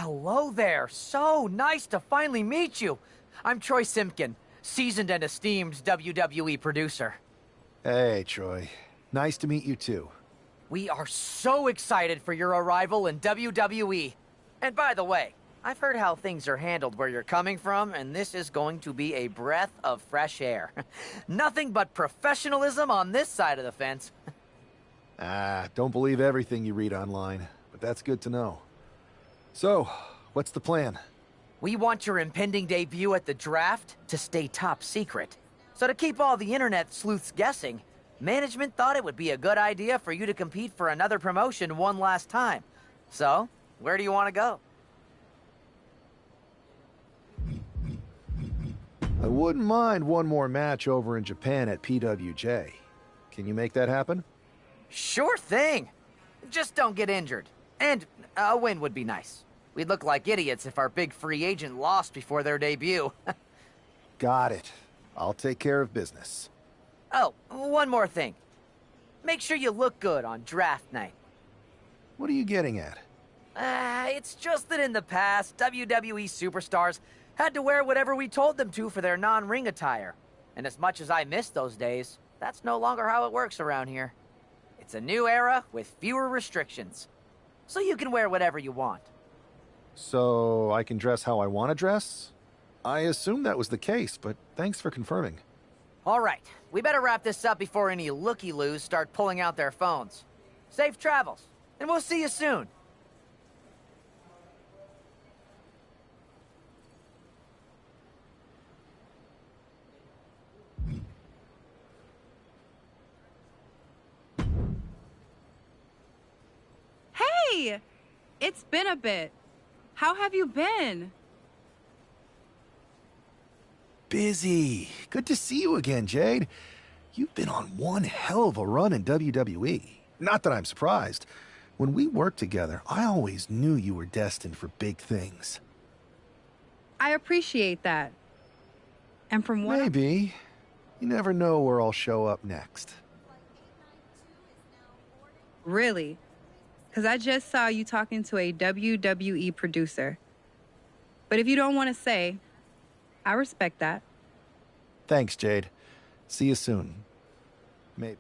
Hello there. So nice to finally meet you. I'm Troy Simpkin, seasoned and esteemed WWE producer. Hey, Troy. Nice to meet you too. We are so excited for your arrival in WWE. And by the way, I've heard how things are handled where you're coming from, and this is going to be a breath of fresh air. Nothing but professionalism on this side of the fence. Don't believe everything you read online, but that's good to know. So, what's the plan? We want your impending debut at the draft to stay top secret. So to keep all the internet sleuths guessing, management thought it would be a good idea for you to compete for another promotion one last time. So, where do you want to go? I wouldn't mind one more match over in Japan at PWJ. Can you make that happen? Sure thing. Just don't get injured. And a win would be nice. We'd look like idiots if our big free agent lost before their debut. Got it. I'll take care of business. Oh, one more thing. Make sure you look good on draft night. What are you getting at? It's just that in the past, WWE superstars had to wear whatever we told them to for their non-ring attire. And as much as I miss those days, that's no longer how it works around here. It's a new era with fewer restrictions. So you can wear whatever you want. So I can dress how I want to dress? I assumed that was the case, but thanks for confirming. All right, we better wrap this up before any looky-loos start pulling out their phones. Safe travels, and we'll see you soon. Hey! It's been a bit. How have you been? Busy. Good to see you again, Jade. You've been on one hell of a run in WWE. Not that I'm surprised. When we worked together, I always knew you were destined for big things. I appreciate that. And from what Maybe. You never know where I'll show up next. Really? Because I just saw you talking to a WWE producer. But if you don't want to say, I respect that. Thanks, Jade. See you soon. Maybe.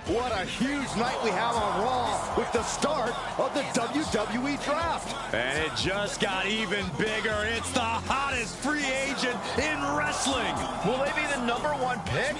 What a huge night we have on Raw with the start of the WWE Draft. And it just got even bigger. It's the hottest free agent in wrestling. Will they be the #1 pick?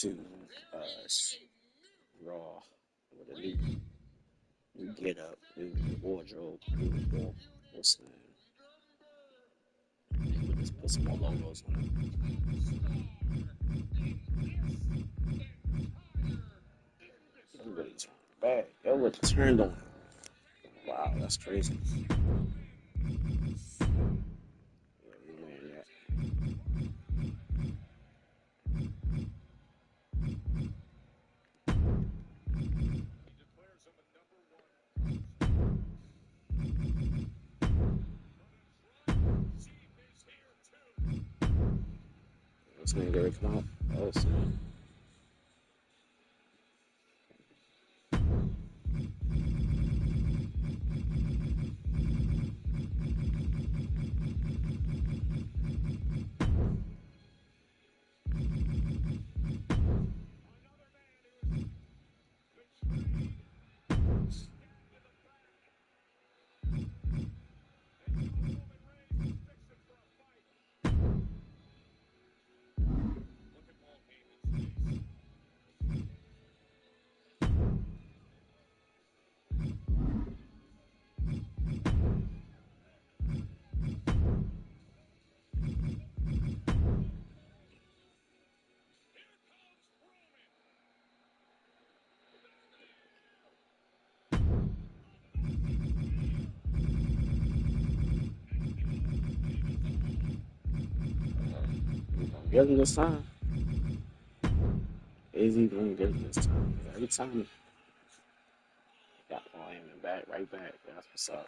to Raw with a new get up, new wardrobe, new what's the name? We'll just put some more logos on it. Everybody turned back. Yo, what turned on? Wow, that's crazy. Yeah, you man, that. This man gonna come out. Oh, so. Get him this time. Is he gonna get him this time? Every time, got Paul Heyman back, right back. That's what's up.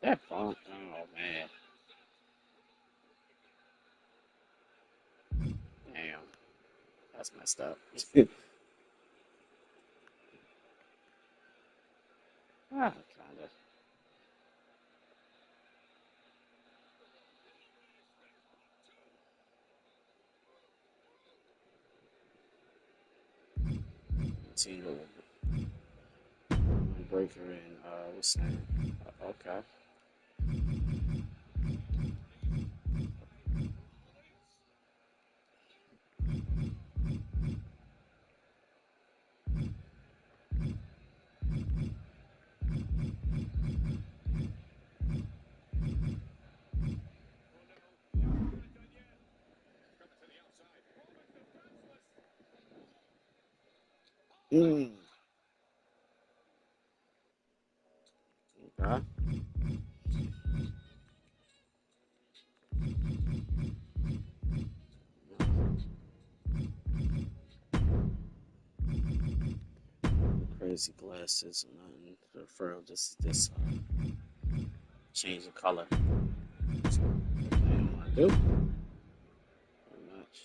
That bump, oh man, damn, that's messed up. Kinda. Tina Breaker and what's that? Okay. Mm. Okay. Crazy glasses or nothing. The fur just this change of color. That's what I want to do. Pretty much.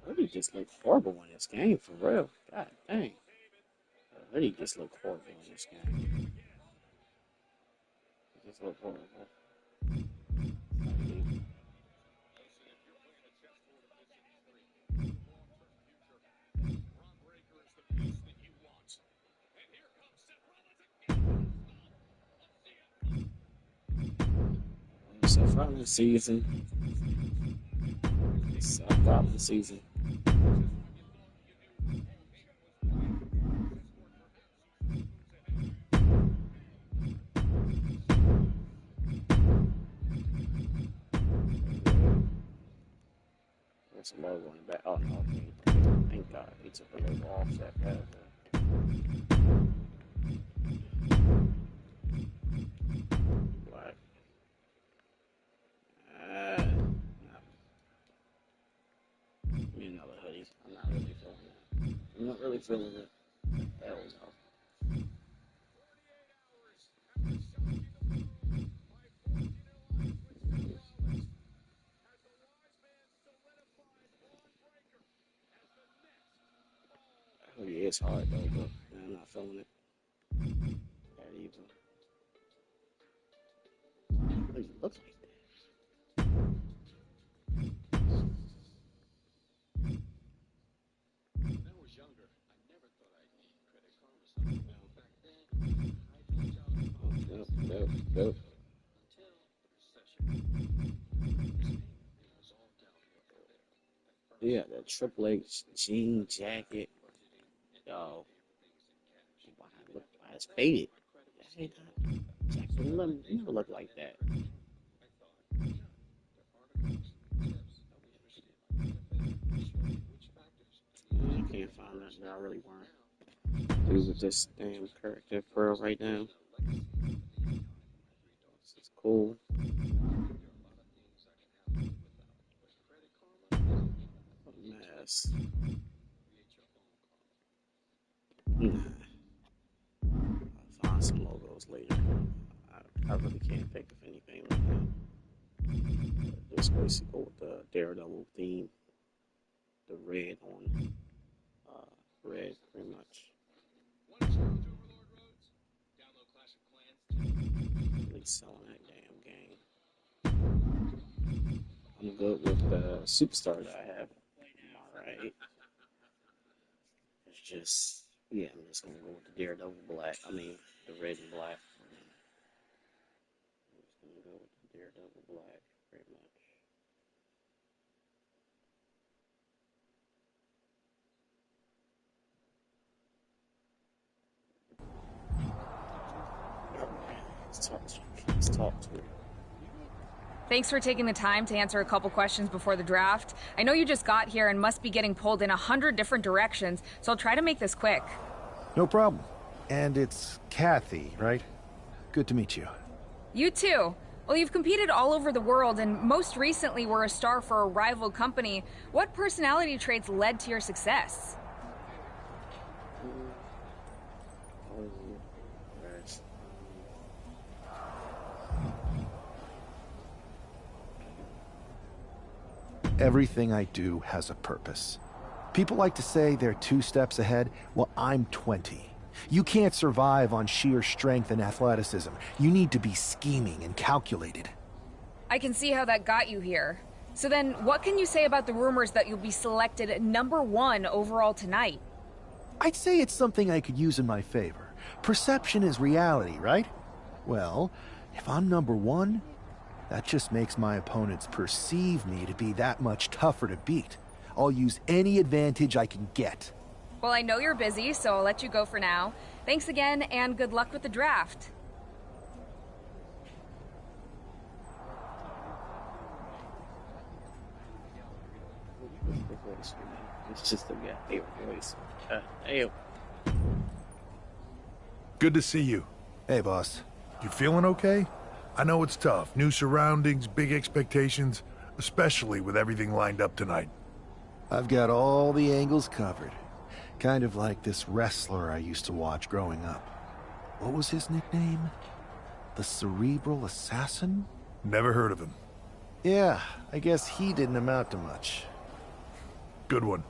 Really just look horrible in this game, for real. God dang. Really just look horrible in this game. Just look horrible. Seth Rollins season. Seth Rollins season. There's a logo in the back. Oh no, thank God he took the logo off that bad. me another hoodie. I'm not really feeling it. I'm not really feeling it. Hell no. That hoodie is hard though, but I'm not feeling it. That either. What do you look like that? Nope. Yeah, that Triple H jean jacket. Yo, why it's faded? That ain't not. Jacket never look like that. I can't find that. I really want to do with this damn character pearl right now. This is cool. Mess. Nah. I'll find some logos later. I really can't think of anything right now. Just basically go with the Daredevil theme. The red on red, pretty much. Really selling that damn game. I'm good with the superstar that I have. Alright. It's just, yeah, I'm just gonna go with the Daredevil black. I mean, the red and black. I'm just gonna go with the Daredevil black, pretty much. Let's talk to her. Thanks for taking the time to answer a couple questions before the draft. I know you just got here and must be getting pulled in 100 different directions, so I'll try to make this quick. No problem. And it's Kathy, right? Good to meet you. You too. Well, you've competed all over the world and most recently were a star for a rival company. What personality traits led to your success? Everything I do has a purpose. People like to say they're 2 steps ahead. Well, I'm 20. You can't survive on sheer strength and athleticism. You need to be scheming and calculated. I can see how that got you here. So then, what can you say about the rumors that you'll be selected #1 overall tonight? I'd say it's something I could use in my favor. Perception is reality, right? Well, if I'm #1, that just makes my opponents perceive me to be that much tougher to beat. I'll use any advantage I can get. Well, I know you're busy, so I'll let you go for now. Thanks again, and good luck with the draft. It's just a guy voice. Hey. Good to see you. Hey, boss. You feeling okay? I know it's tough. New surroundings, big expectations, especially with everything lined up tonight. I've got all the angles covered. Kind of like this wrestler I used to watch growing up. What was his nickname? The Cerebral Assassin? Never heard of him. Yeah, I guess he didn't amount to much. Good one.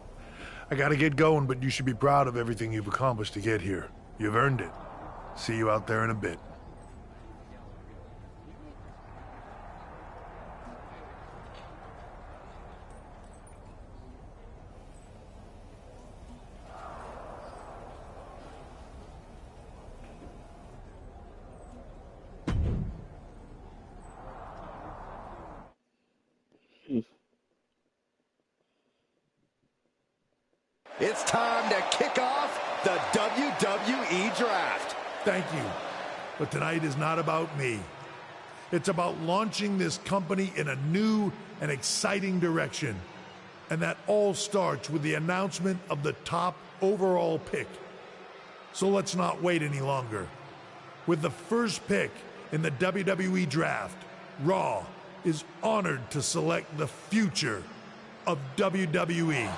I gotta get going, but you should be proud of everything you've accomplished to get here. You've earned it. See you out there in a bit. It's time to kick off the WWE Draft. Thank you. But tonight is not about me. It's about launching this company in a new and exciting direction. And that all starts with the announcement of the top overall pick. So let's not wait any longer. With the first pick in the WWE Draft, Raw is honored to select the future of WWE.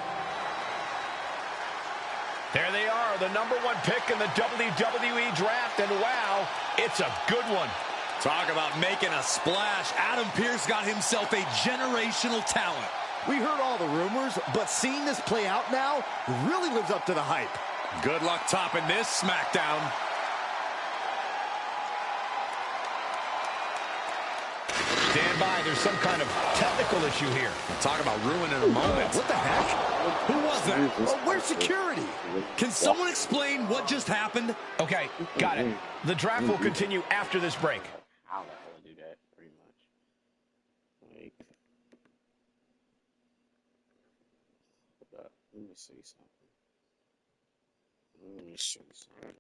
There they are, the #1 pick in the WWE Draft, and wow, it's a good one. Talk about making a splash. Adam Pearce got himself a generational talent. We heard all the rumors, but seeing this play out now really lives up to the hype. Good luck topping this SmackDown. Stand by, there's some kind of technical issue here. Talk about ruining a moment. What the heck? Who was that? Where's security? Can someone explain what just happened? Okay, got it. The draft will continue after this break. How the hell do that, pretty much. Like, hold up. Let me see something. Let me show you something.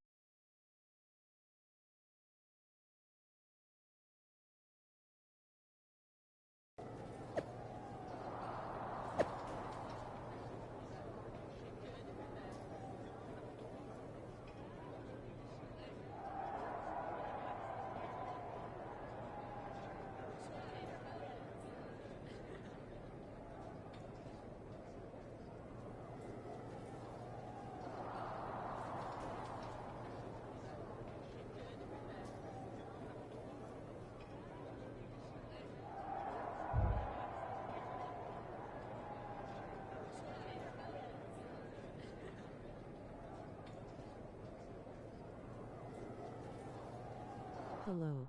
Hello.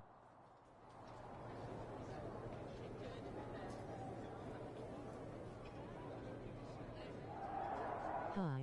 Hi.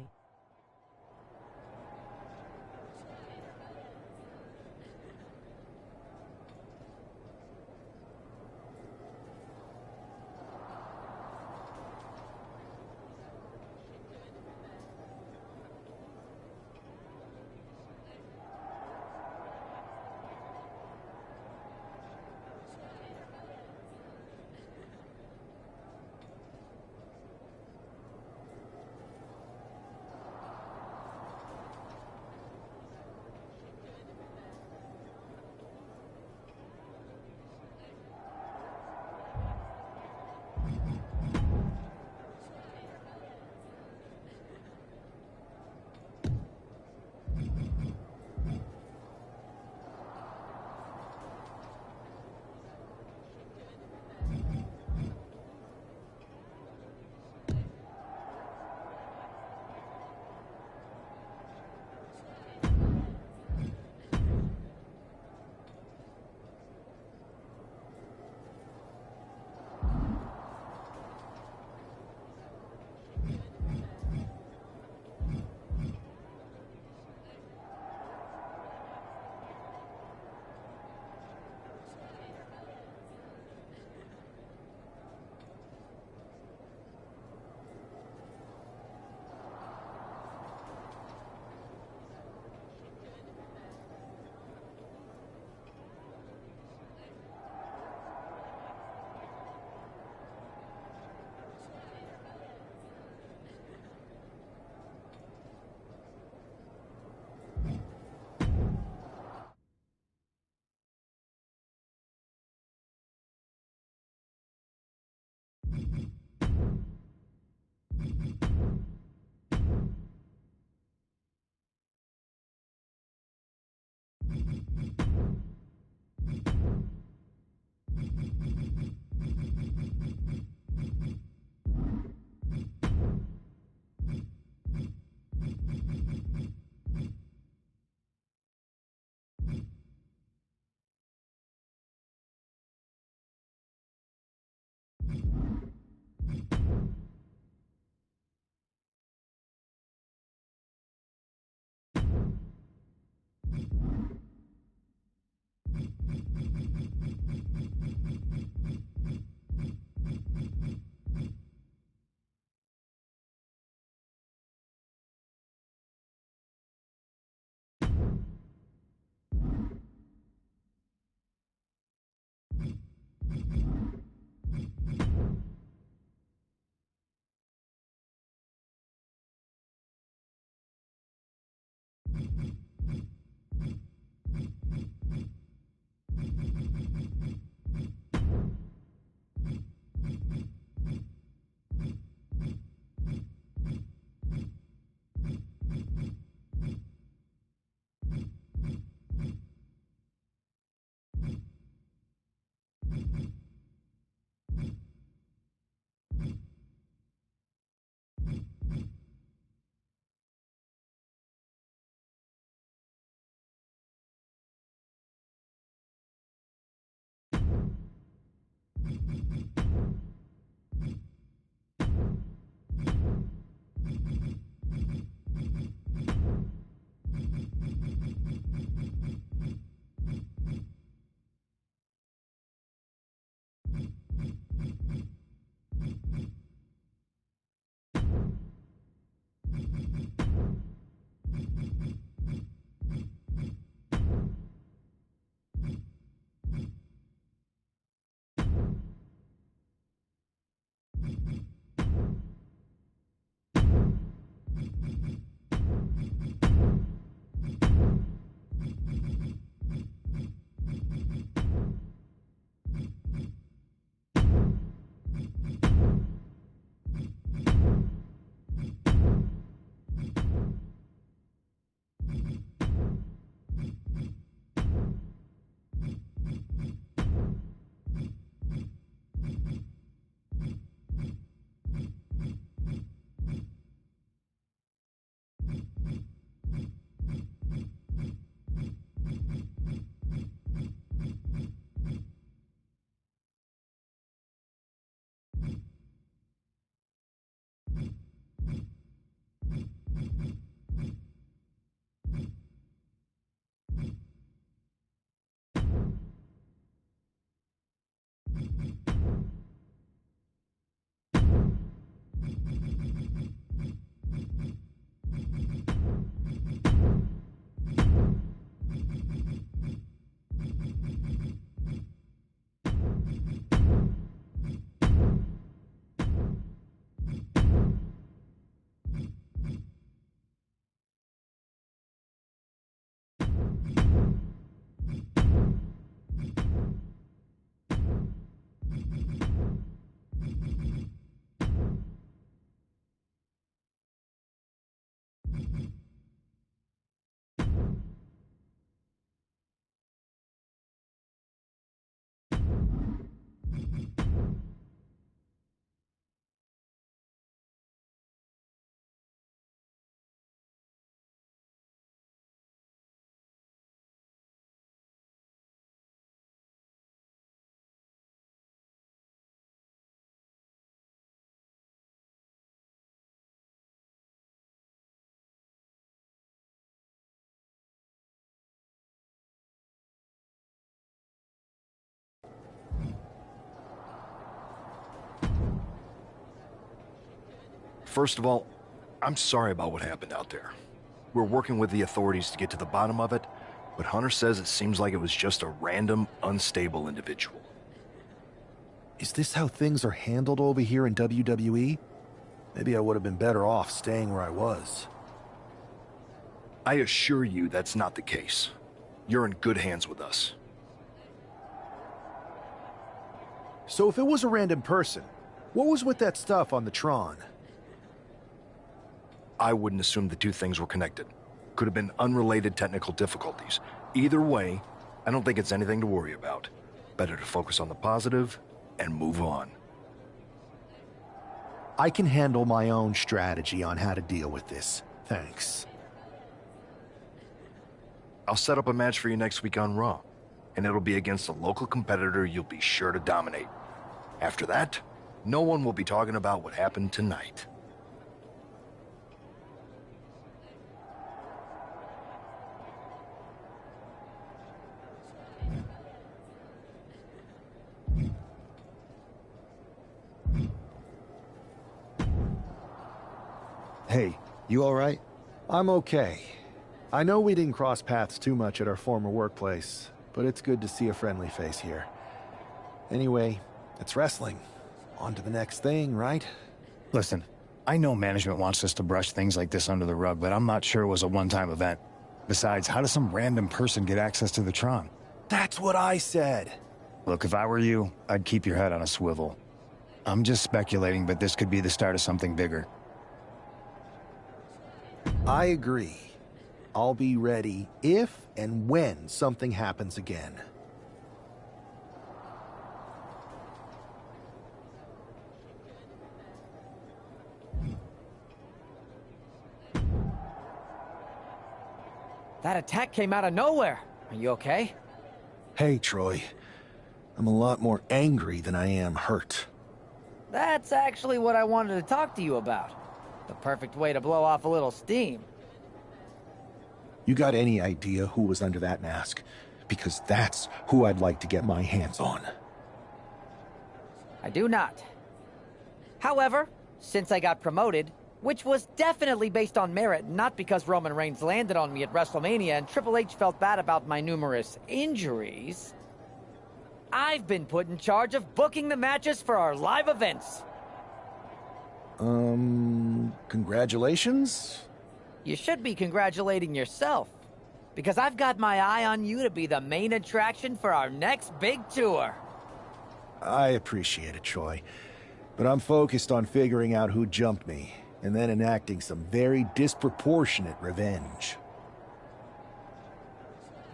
First of all, I'm sorry about what happened out there. We're working with the authorities to get to the bottom of it, but Hunter says it seems like it was just a random, unstable individual. Is this how things are handled over here in WWE? Maybe I would have been better off staying where I was. I assure you that's not the case. You're in good hands with us. So if it was a random person, what was with that stuff on the Tron? I wouldn't assume the two things were connected. Could have been unrelated technical difficulties. Either way, I don't think it's anything to worry about. Better to focus on the positive and move on. I can handle my own strategy on how to deal with this. Thanks. I'll set up a match for you next week on Raw, and it'll be against a local competitor you'll be sure to dominate. After that, no one will be talking about what happened tonight. Hey, you all right? I'm okay. I know we didn't cross paths too much at our former workplace, but it's good to see a friendly face here. Anyway, it's wrestling. On to the next thing, right? Listen, I know management wants us to brush things like this under the rug, but I'm not sure it was a one-time event. Besides, how does some random person get access to the Tron? That's what I said. Look, if I were you, I'd keep your head on a swivel. I'm just speculating, but this could be the start of something bigger. I agree. I'll be ready if and when something happens again. That attack came out of nowhere. Are you okay? Hey, Troy. I'm a lot more angry than I am hurt. That's actually what I wanted to talk to you about. The perfect way to blow off a little steam. You got any idea who was under that mask? Because that's who I'd like to get my hands on. I do not. However, since I got promoted, which was definitely based on merit, not because Roman Reigns landed on me at WrestleMania and Triple H felt bad about my numerous injuries, I've been put in charge of booking the matches for our live events. Congratulations? You should be congratulating yourself, because I've got my eye on you to be the main attraction for our next big tour. I appreciate it, Troy. But I'm focused on figuring out who jumped me, and then enacting some very disproportionate revenge.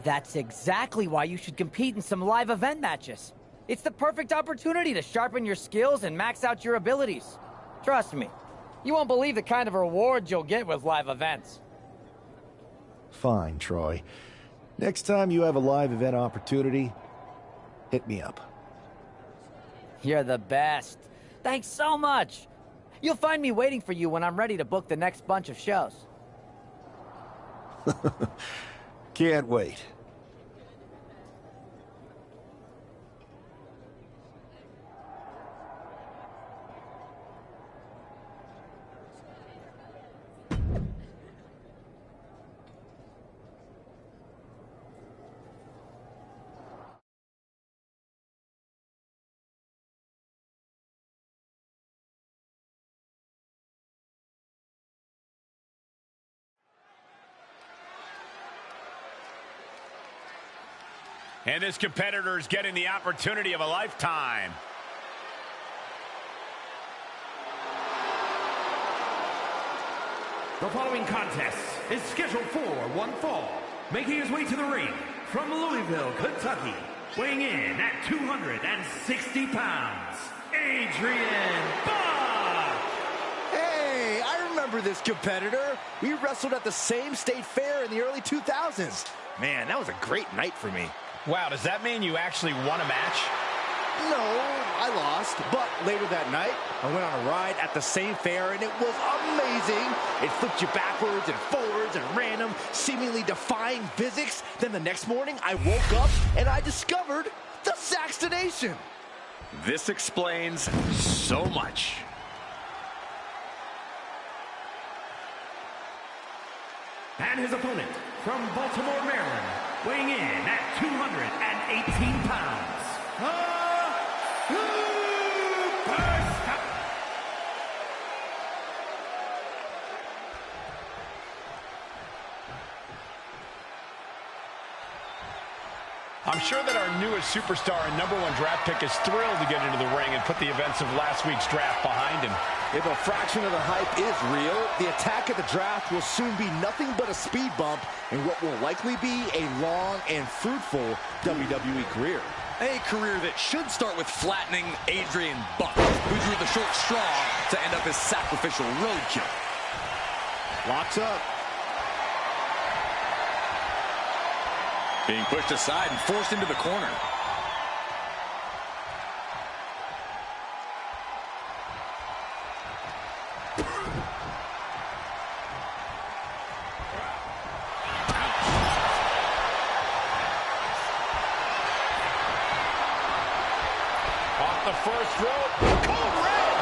That's exactly why you should compete in some live event matches. It's the perfect opportunity to sharpen your skills and max out your abilities. Trust me, you won't believe the kind of rewards you'll get with live events. Fine, Troy. Next time you have a live event opportunity, hit me up. You're the best. Thanks so much. You'll find me waiting for you when I'm ready to book the next bunch of shows. Can't wait. And this competitor is getting the opportunity of a lifetime. The following contest is scheduled for one fall. Making his way to the ring from Louisville, Kentucky, weighing in at 260 pounds, Adrian Bach! Hey, I remember this competitor. We wrestled at the same state fair in the early 2000s. Man, that was a great night for me. Wow, does that mean you actually won a match? No, I lost. But later that night, I went on a ride at the same fair, and it was amazing. It flipped you backwards and forwards and random, seemingly defying physics. Then the next morning, I woke up, and I discovered the Saxtonation. This explains so much. And his opponent from Baltimore, Maryland, weighing in at 218 pounds, I'm sure that our newest superstar and #1 draft pick is thrilled to get into the ring and put the events of last week's draft behind him. If a fraction of the hype is real, the attack at the draft will soon be nothing but a speed bump in what will likely be a long and fruitful WWE career. A career that should start with flattening Adrian Bach, who drew the short straw to end up as sacrificial roadkill. Locks up. Being pushed aside and forced into the corner. Off the first rope. Cold red.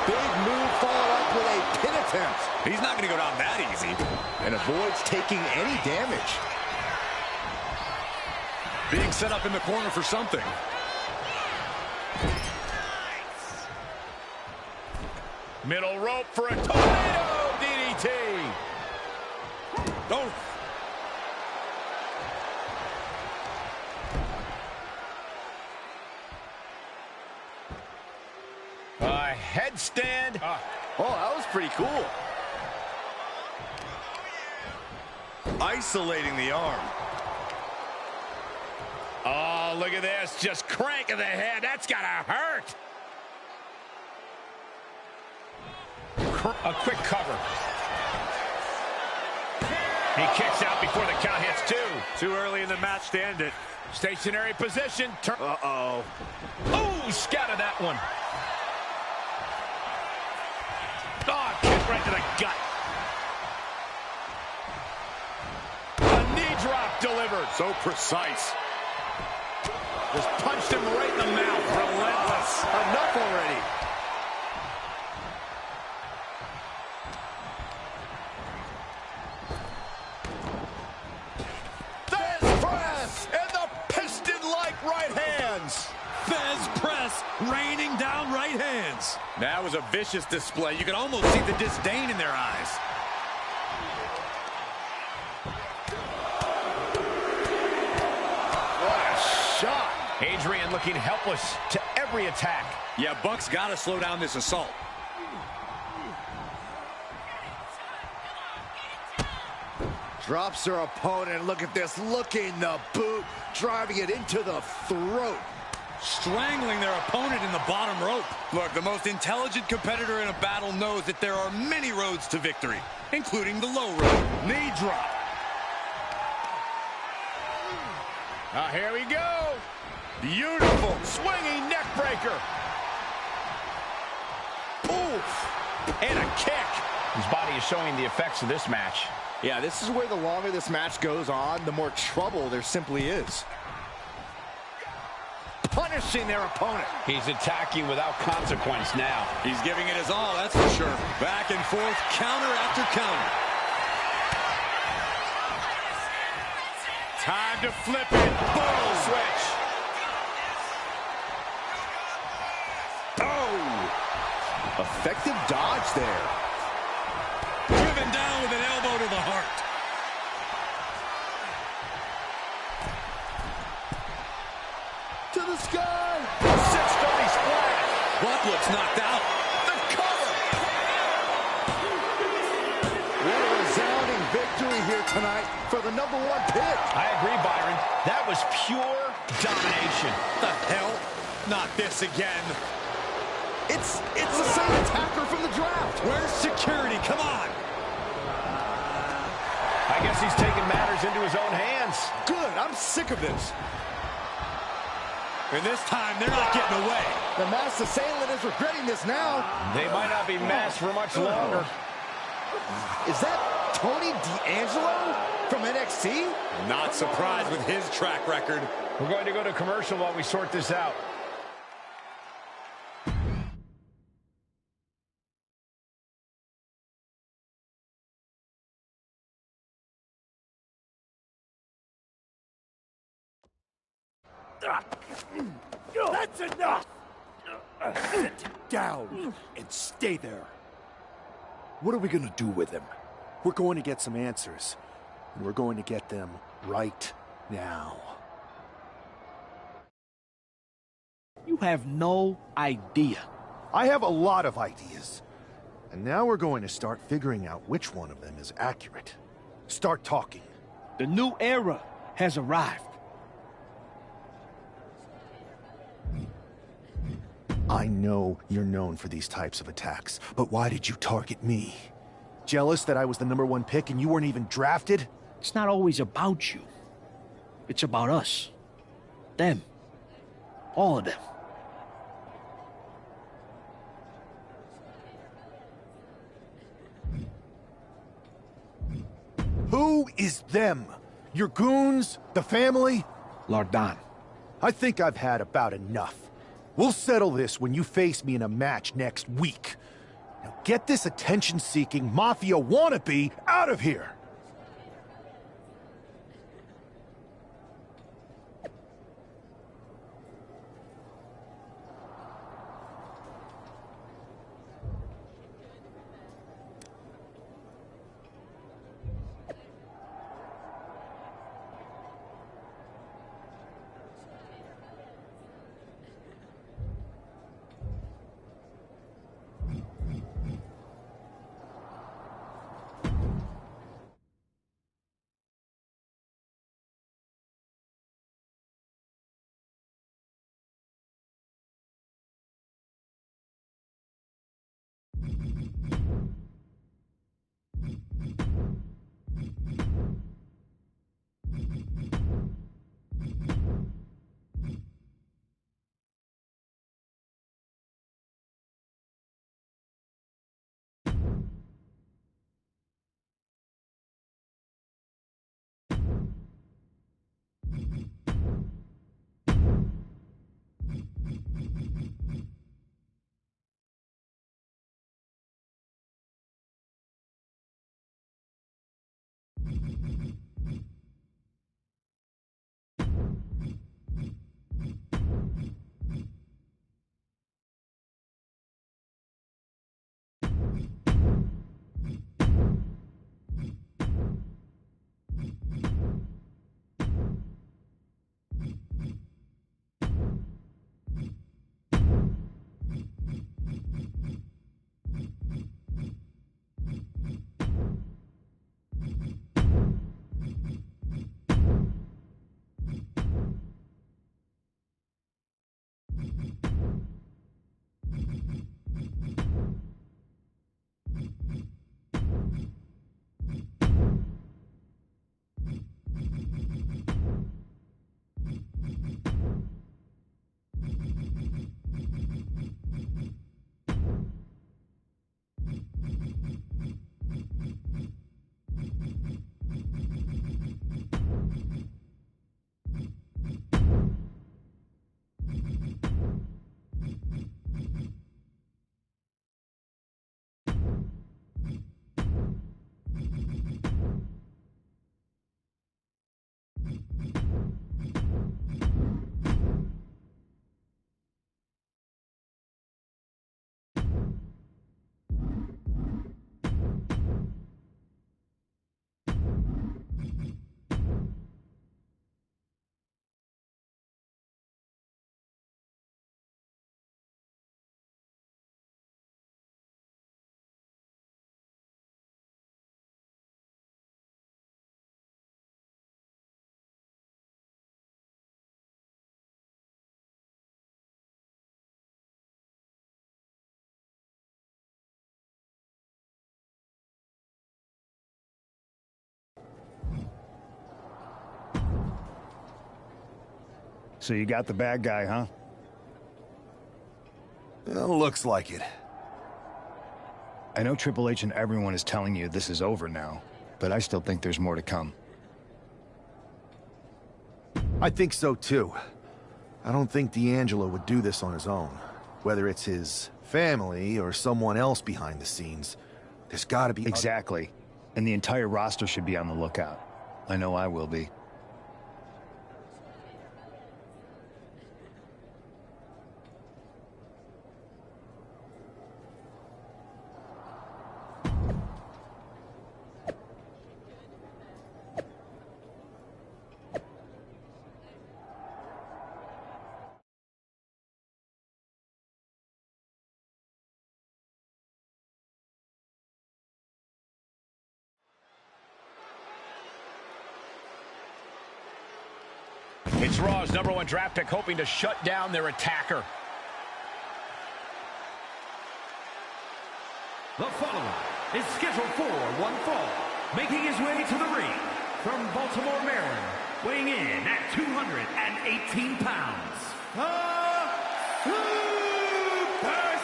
Big move followed up with a pin attempt. He's not going to go down that easy. And avoids taking any damage. Being set up in the corner for something. Middle rope for a tornado DDT. Oh. A headstand. Oh, that was pretty cool. Isolating the arm. Oh, look at this. Just cranking the head. That's got to hurt. A quick cover. He kicks out before the count hits two. Too early in the match to end it. Stationary position. Uh-oh. Oh, scattered that one. Oh, kick right to the gut. A knee drop delivered. So precise. Just punched him right in the mouth. Relentless. Enough already. Fez press and the piston-like right hands. Fez press, raining down right hands. That was a vicious display. You could almost see the disdain in their eyes. Shot. Adrian looking helpless to every attack. Yeah, Buck's got to slow down this assault. Drops her opponent. Look at this. Looking the boot. Driving it into the throat. Strangling their opponent in the bottom rope. Look, the most intelligent competitor in a battle knows that there are many roads to victory, including the low road. Knee drop. Here we go. Beautiful swinging neck breaker. Oof. And a kick. His body is showing the effects of this match. Yeah, this is where the longer this match goes on, the more trouble there simply is. Punishing their opponent. He's attacking without consequence now. He's giving it his all, that's for sure. Back and forth, counter after counter. Time to flip it. Boom! Switch. Oh! Effective dodge there. Driven down with an elbow to the heart. To the sky. 630 splash. Buck looks knocked out. The cover. What a tonight for the #1 pick. I agree, Byron. That was pure domination. The hell? Not this again. It's the same attacker from the draft. Where's security? Come on. I guess he's taking matters into his own hands. Good. I'm sick of this. And this time, they're not getting away. The masked assailant is regretting this now. They might not be masked for much longer. Is that Tony D'Angelo from NXT? Not surprised with his track record. We're going to go to commercial while we sort this out. That's enough! Sit down and stay there. What are we gonna do with him? We're going to get some answers, and we're going to get them right now. You have no idea. I have a lot of ideas. And now we're going to start figuring out which one of them is accurate. Start talking. The new era has arrived. I know you're known for these types of attacks, but why did you target me? Jealous that I was the #1 pick and you weren't even drafted? It's not always about you. It's about us. Them. All of them. Who is them? Your goons? The family? Lardan. I think I've had about enough. We'll settle this when you face me in a match next week. Now get this attention-seeking mafia wannabe out of here! So you got the bad guy, huh? Looks like it. I know Triple H and everyone is telling you this is over now, but I still think there's more to come. I think so, too. I don't think D'Angelo would do this on his own. Whether it's his family or someone else behind the scenes, there's gotta be... Exactly. And the entire roster should be on the lookout. I know I will be. It's Raw's #1 draft pick hoping to shut down their attacker. The following is scheduled for one fall, making his way to the ring from Baltimore, Maryland, weighing in at 218 pounds, the Superstar!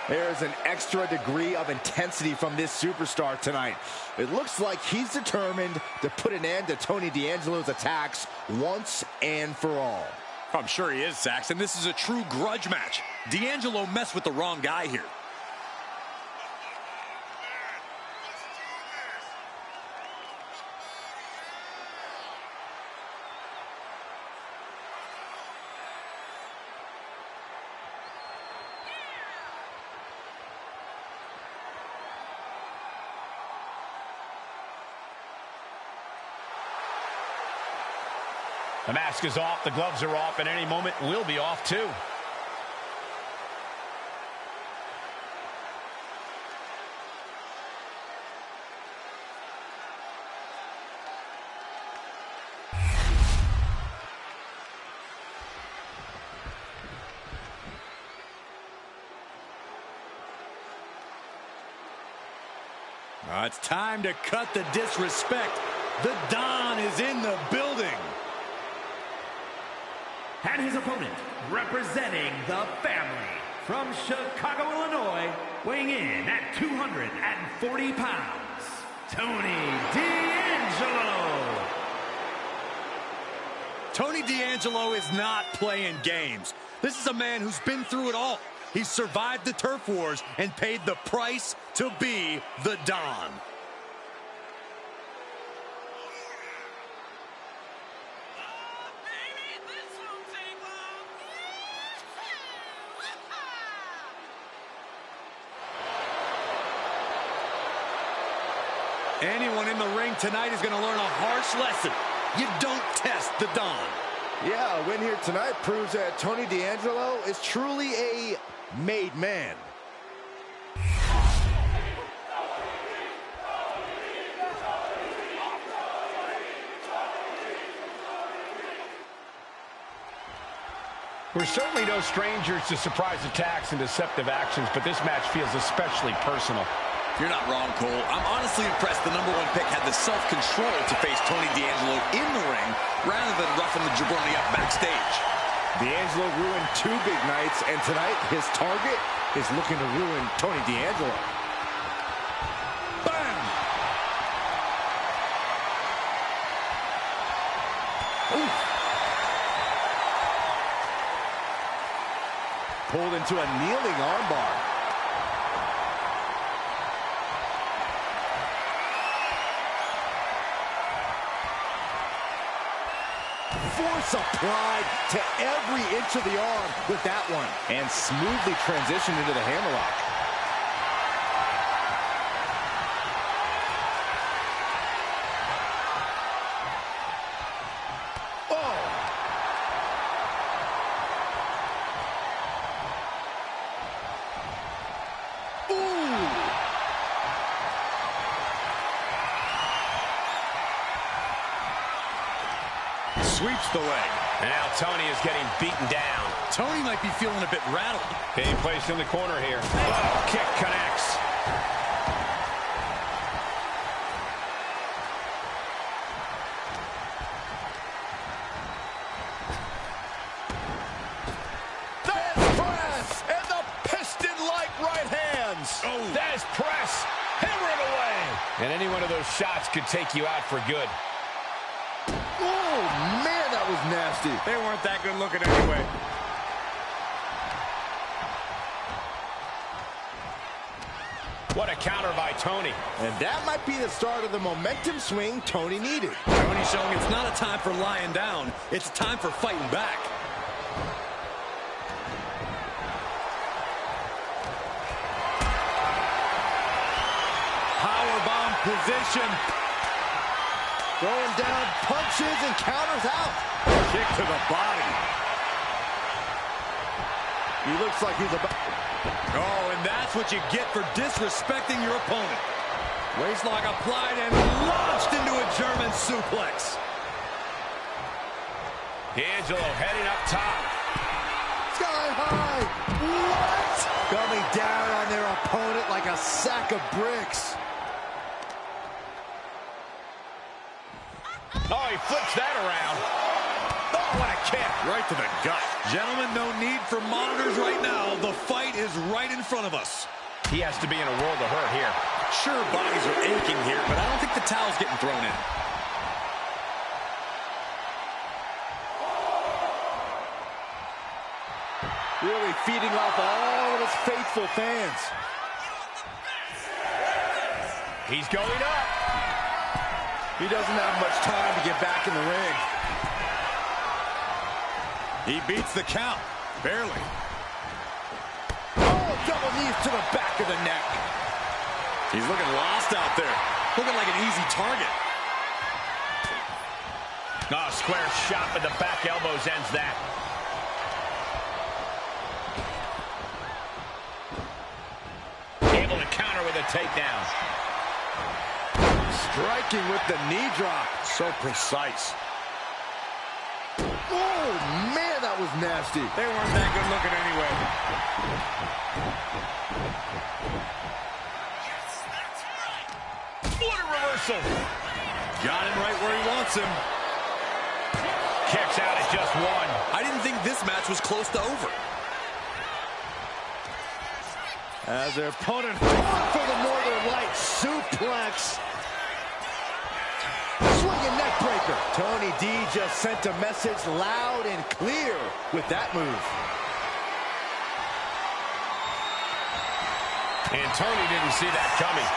There's an extra degree of intensity from this superstar tonight. It looks like he's determined to put an end to Tony D'Angelo's attacks once and for all. I'm sure he is, Saxon. This is a true grudge match. D'Angelo messed with the wrong guy here. The mask is off, the gloves are off, and any moment we'll be off too. It's time to cut the disrespect. The Don is in the building. And his opponent, representing the family, from Chicago, Illinois, weighing in at 240 pounds, Tony D'Angelo. Tony D'Angelo is not playing games. This is a man who's been through it all. He's survived the turf wars and paid the price to be the Don. Anyone in the ring tonight is going to learn a harsh lesson. You don't test the Don. Yeah, a win here tonight proves that Tony D'Angelo is truly a made man. We're certainly no strangers to surprise attacks and deceptive actions, but this match feels especially personal. You're not wrong, Cole. I'm honestly impressed the #1 pick had the self-control to face Tony D'Angelo in the ring rather than roughing the jabroni up backstage. D'Angelo ruined 2 big nights, and tonight his target is looking to ruin Tony D'Angelo. Bam! Oof. Pulled into a kneeling armbar. Force applied to every inch of the arm with that one. And smoothly transitioned into the hammerlock. Sweeps the leg. And now Tony is getting beaten down. Tony might be feeling a bit rattled. Being placed in the corner here. Oh, kick connects. press. Hammering away. And any one of those shots could take you out for good. Oh, man, that was nasty. They weren't that good looking anyway. What a counter by Tony. And that might be the start of the momentum swing Tony needed. Tony showing it's not a time for lying down. It's time for fighting back. Powerbomb position. Throwing down punches and counters out. Kick to the body. He looks like he's about... Oh, and that's what you get for disrespecting your opponent. Waistlock applied and launched into a German suplex. D'Angelo heading up top. Sky high. What? Coming down on their opponent like a sack of bricks. Oh, he flips that around. Oh, what a kick. Right to the gut. Gentlemen, no need for monitors right now. The fight is right in front of us. He has to be in a world of hurt here. Sure, bodies are aching here, but I don't think the towel's getting thrown in. Really feeding off all of his faithful fans. He's going up. He doesn't have much time to get back in the ring. He beats the count. Barely. Oh, double knees to the back of the neck. He's looking lost out there. Looking like an easy target. Oh, square shot, but the back elbows ends that. Able to counter with a takedown. Striking with the knee drop. So precise. Oh, man, that was nasty. They weren't that good looking anyway. What a reversal. Got him right where he wants him. Kicks out at just one. I didn't think this match was close to over. As their opponent fought for the Northern Lights suplex. Swinging neck breaker. Tony D just sent a message loud and clear with that move. And Tony didn't see that coming.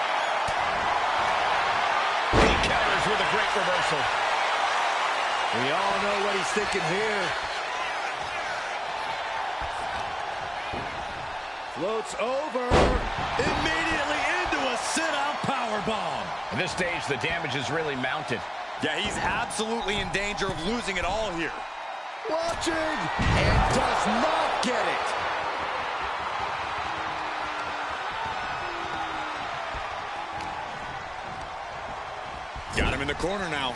He counters with a great reversal. We all know what he's thinking here. Floats over. Immediately into a sit-out powerbomb. At this stage, the damage is really mounted. Yeah, he's absolutely in danger of losing it all here. Watching and does not get it. Got him in the corner now.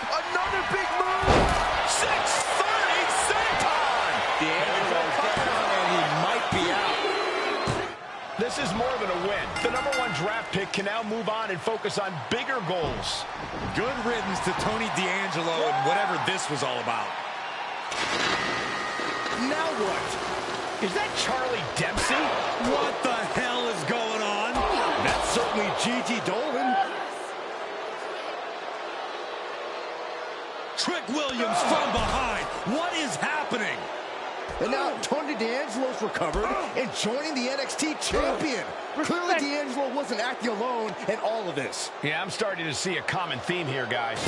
Another big move. 630 senton. D'Angelo's down and he might be out. This is more than a win. The #1 draft pick can now move on and focus on bigger goals. Good riddance to Tony D'Angelo and whatever this was all about. Now what? Is that Charlie Dempsey? What the hell is going on? That's certainly Gigi Dolan. Trick Williams from behind. What is happening? And now Tony D'Angelo's recovered and joining the NXT champion. Clearly D'Angelo wasn't acting alone in all of this. Yeah, I'm starting to see a common theme here, guys.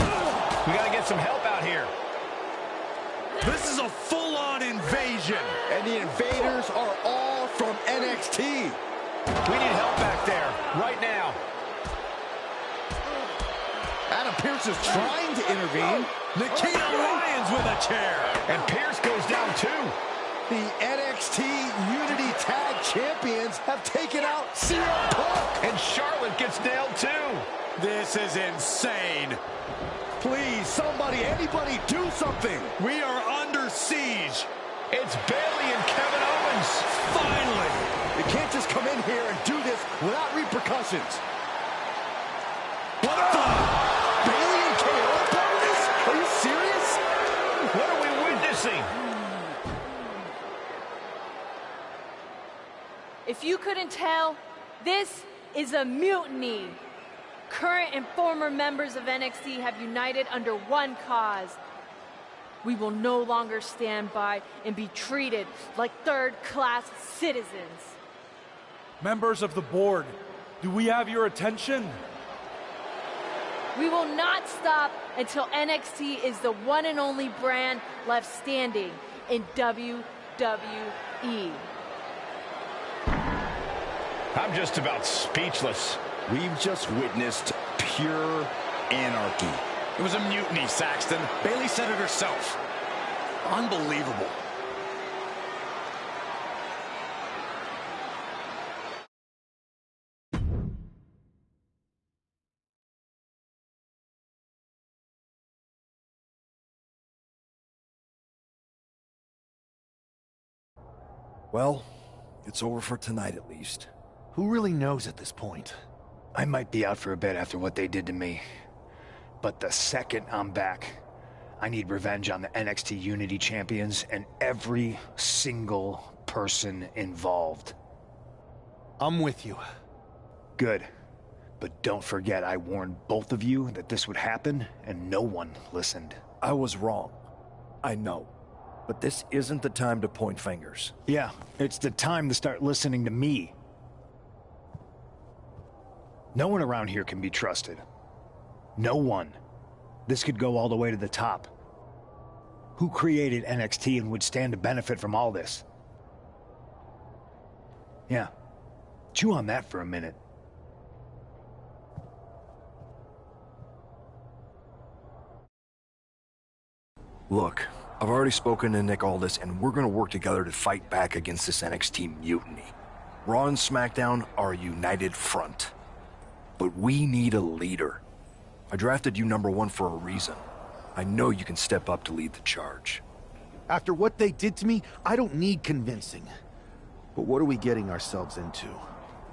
We got to get some help out here. This is a full-on invasion. And the invaders are all from NXT. We need help back there, right now. Adam Pearce is trying to intervene. Nikita Lyons with a chair. And Pearce goes down too. The NXT Unity Tag Champions have taken out CM Punk. And Charlotte gets nailed too. This is insane. Please, somebody, anybody, do something. We are under siege. It's Bayley and Kevin Owens. Finally. You can't just come in here and do this without repercussions. What the? Bayley and KO about this? Are you serious? What do we win scene. If you couldn't tell, this is a mutiny. Current and former members of NXT have united under one cause. We will no longer stand by and be treated like third-class citizens. Members of the board, do we have your attention? We will not stop until NXT is the one and only brand left standing in WWE. I'm just about speechless. We've just witnessed pure anarchy. It was a mutiny, Saxton. Bayley said it herself. Unbelievable. Well, it's over for tonight at least. Who really knows at this point? I might be out for a bit after what they did to me. But the second I'm back, I need revenge on the NXT Unity Champions and every single person involved. I'm with you. Good. But don't forget I warned both of you that this would happen, and no one listened. I was wrong. I know. But this isn't the time to point fingers. Yeah, it's the time to start listening to me. No one around here can be trusted. No one. This could go all the way to the top. Who created NXT and would stand to benefit from all this? Yeah. Chew on that for a minute. Look, I've already spoken to Nick Aldis, and we're gonna work together to fight back against this NXT mutiny. Raw and SmackDown are a united front. But we need a leader. I drafted you #1 for a reason. I know you can step up to lead the charge. After what they did to me, I don't need convincing. But what are we getting ourselves into?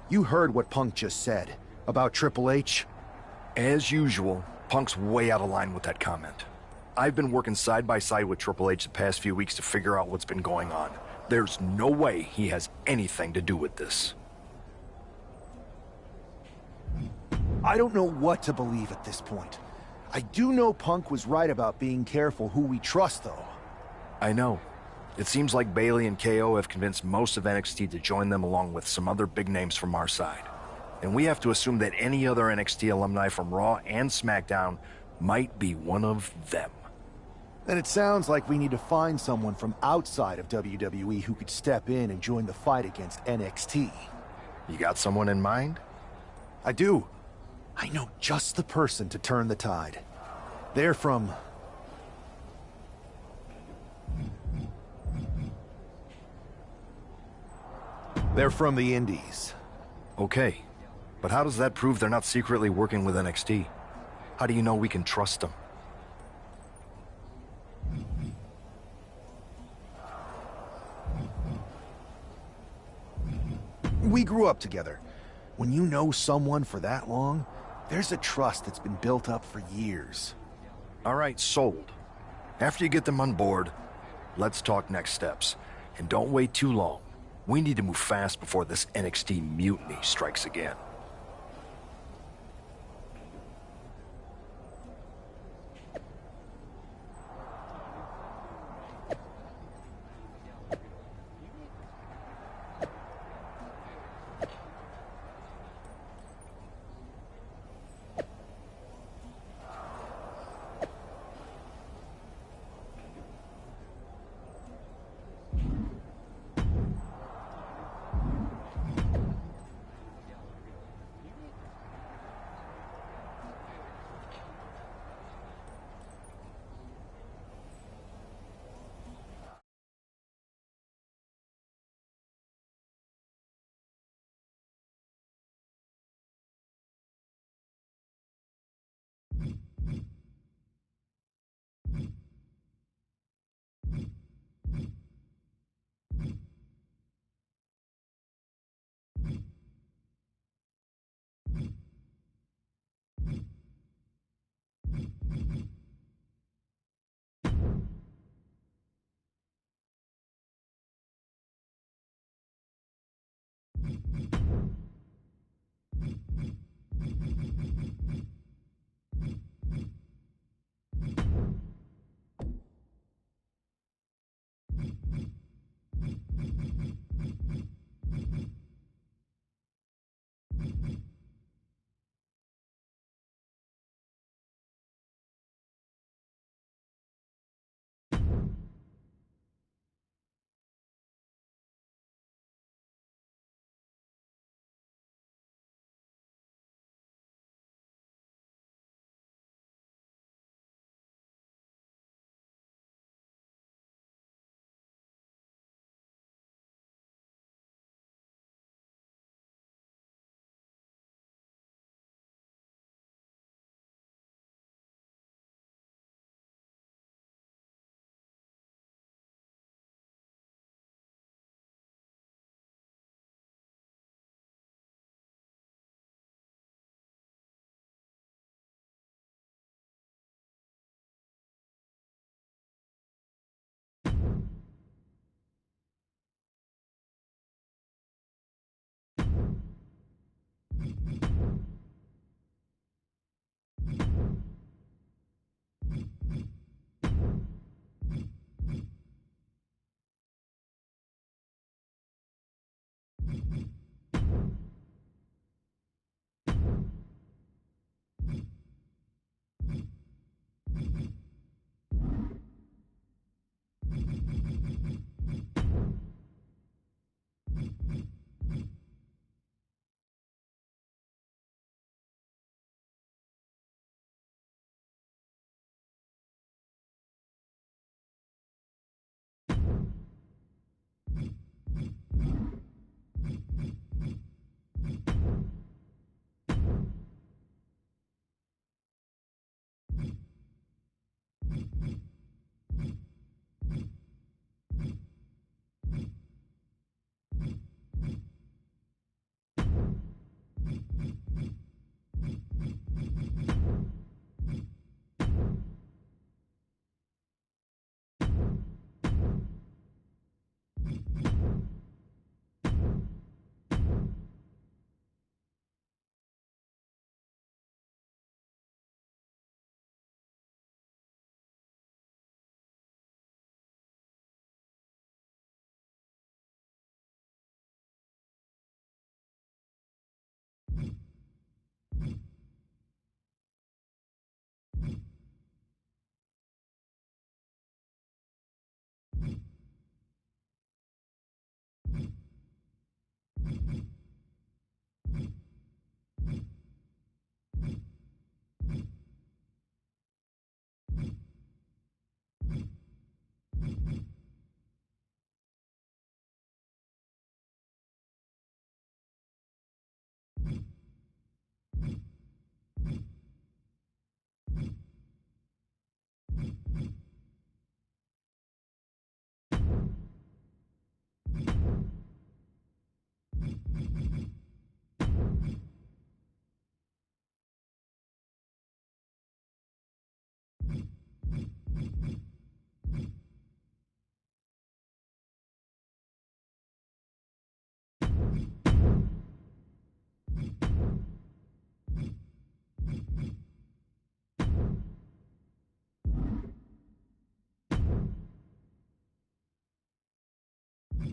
You heard what Punk just said about Triple H. As usual, Punk's way out of line with that comment. I've been working side by side with Triple H the past few weeks to figure out what's been going on. There's no way he has anything to do with this. I don't know what to believe at this point. I do know Punk was right about being careful who we trust, though. I know. It seems like Bayley and KO have convinced most of NXT to join them along with some other big names from our side. And we have to assume that any other NXT alumni from Raw and SmackDown might be one of them. Then it sounds like we need to find someone from outside of WWE who could step in and join the fight against NXT. You got someone in mind? I do. I know just the person to turn the tide. They're from... They're from the Indies. Okay, but how does that prove they're not secretly working with NXT? How do you know we can trust them? We grew up together. When you know someone for that long, there's a trust that's been built up for years. All right, sold. After you get them on board, let's talk next steps. And don't wait too long. We need to move fast before this NXT mutiny strikes again.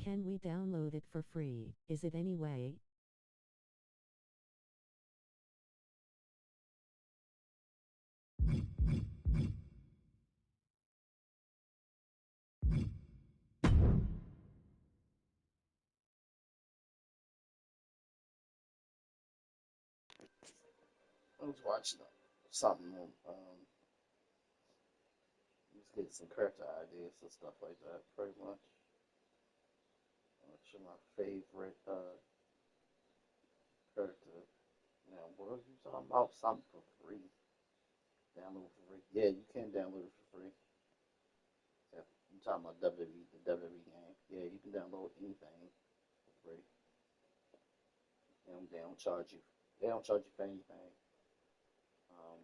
Can we download it for free? Is it any way? I was watching something, just getting some character ideas and stuff like that, pretty much. Which are my favorite character. Now, what are you talking about? Something for free. Download for free. Yeah, you can download it for free. Yeah, you talking about WWE, the WWE game. Yeah, you can download anything for free. They don't charge you. They don't charge you for anything. Um,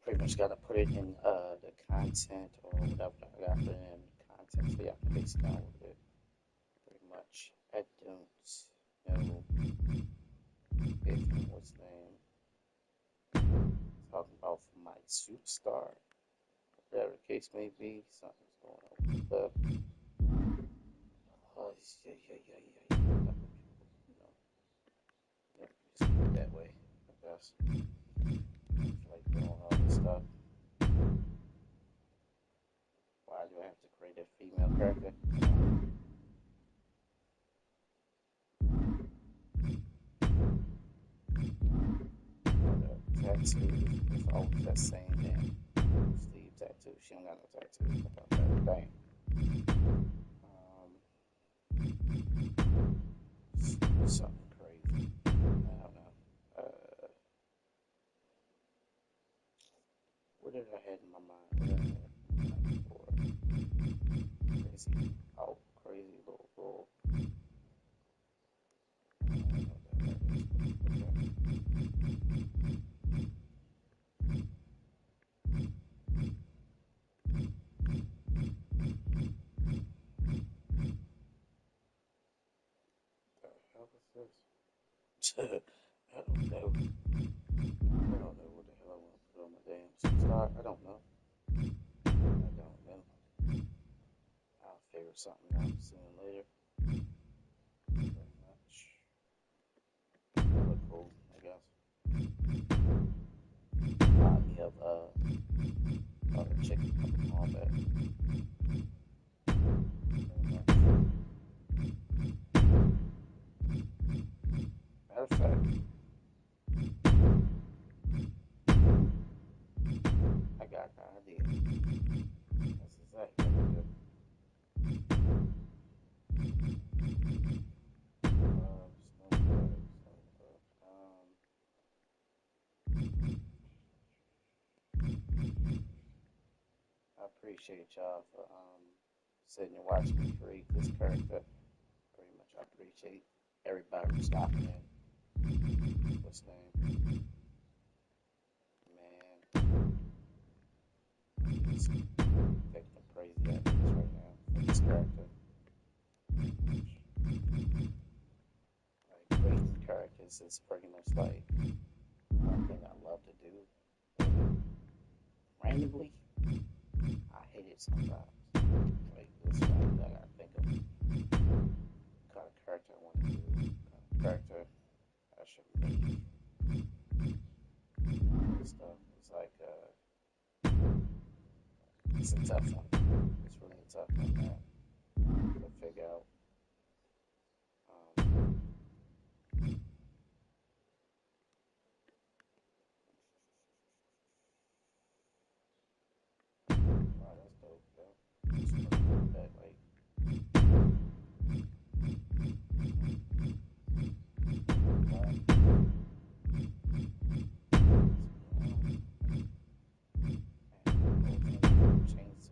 Pretty much got to put it in the content or whatever. I got to put it in content so y'all can mix it down with it. Pretty much. I don't know if what's the name talking about for my superstar. Whatever the case may be, something's going on with the yeah. Just keep it that way, I guess. Like doing all this stuff. Why do I have to create a female character? Tattoo is always that same damn sleeve tattoo. She don't got no tattoo. About that thing. Something crazy. I don't know. What did I have in my mind? What did I have in my mind for? Crazy. Oh, crazy little. I don't know. I don't know what the hell I want to put on my damn superstar. I don't know. I'll figure something out sooner or later. Pretty much. That look cool, I guess. Remind me of other chicken from all that. Matter of fact, I got an idea. That's exactly what I do. I appreciate y'all for sitting and watching me create this character. Pretty much, I appreciate everybody for stopping in. What's his name? Man, just taking a crazy ideas right now for this character. Like creating characters is pretty much like one thing I love to do. Randomly, I hate it sometimes. Like this one that I think of kind of character I want to do, kind of character I should make. And stuff. It's like it's a tough one. It's really a tough one, man, to figure out. Wow, that's dope, yo. It's really cool that, like, change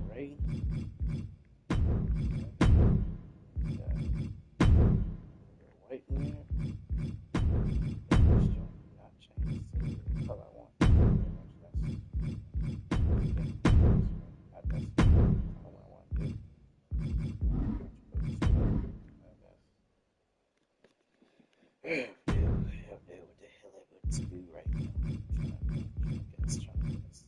right? White in there. Not change to the color I want. Pretty much that's what I want to do. What the hell I would do right now? Trying to get this.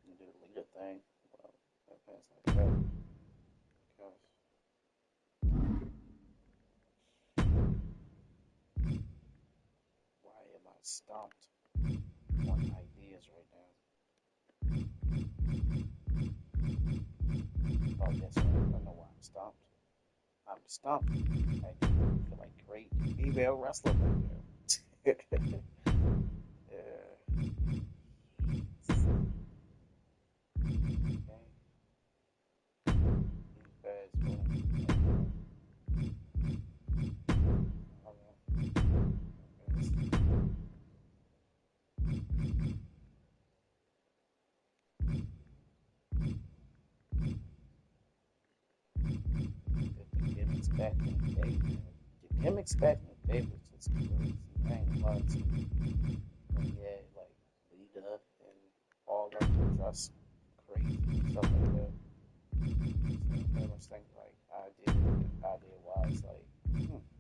Do the leader thing. Well, that pass like that. Because why am I stopped on ideas right now? Oh, yes, I know why I'm stopped. I'm stopped. I feel like great female wrestler right now. Yeah. back in the day, man. The gimmicks back in the day was just crazy. I ain't gonna lie to you. But yeah, like Lita and all of them dress crazy and stuff like that. So I pretty much think like idea wise, like,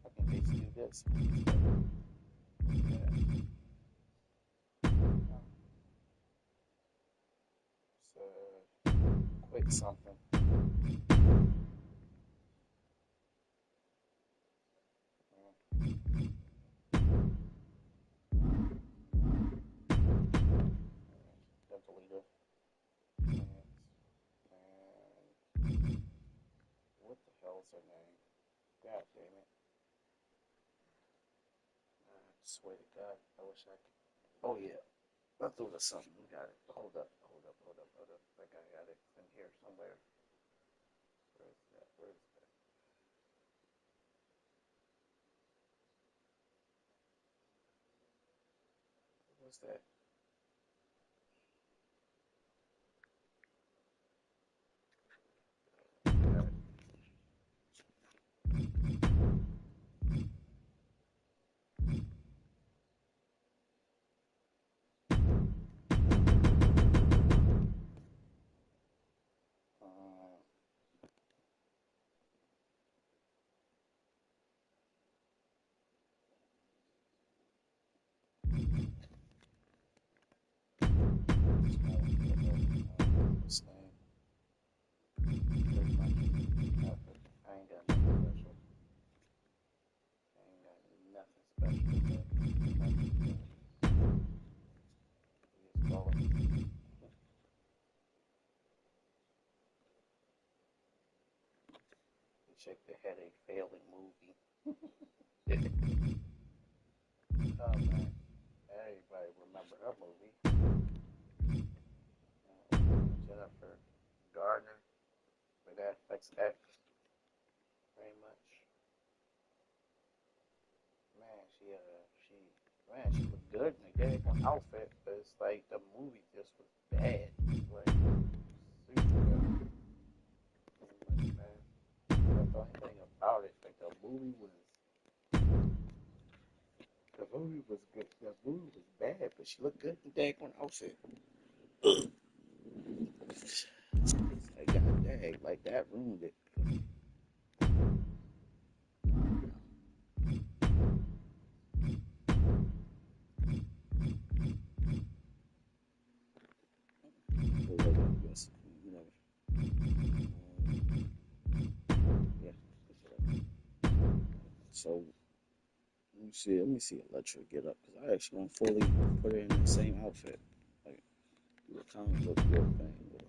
I can basically do this. Yeah. So quick something. Deleter. And what the hell is her name? God damn it. I swear to God, I wish I could. Oh yeah. I thought of something. We got it. Hold up. I think I got it in here somewhere. Where is that? What's that? Got it. This name. Pretty much. I ain't got nothing special. Check the Headache Failing movie. Oh man, everybody remember her movie. Jennifer Gardner with that XX, very much. Man, she looked good in the daggone outfit, but it's like the movie just was bad. Like super bad. Pretty much, man. That's the only thing about it. Like the movie was good. The movie was bad, but she looked good in the daggone outfit. It's like god dang, like that ruined it. Yeah. So let me see Electra get up, because I actually want to fully put her in the same outfit. Like do a comic book real thing with her.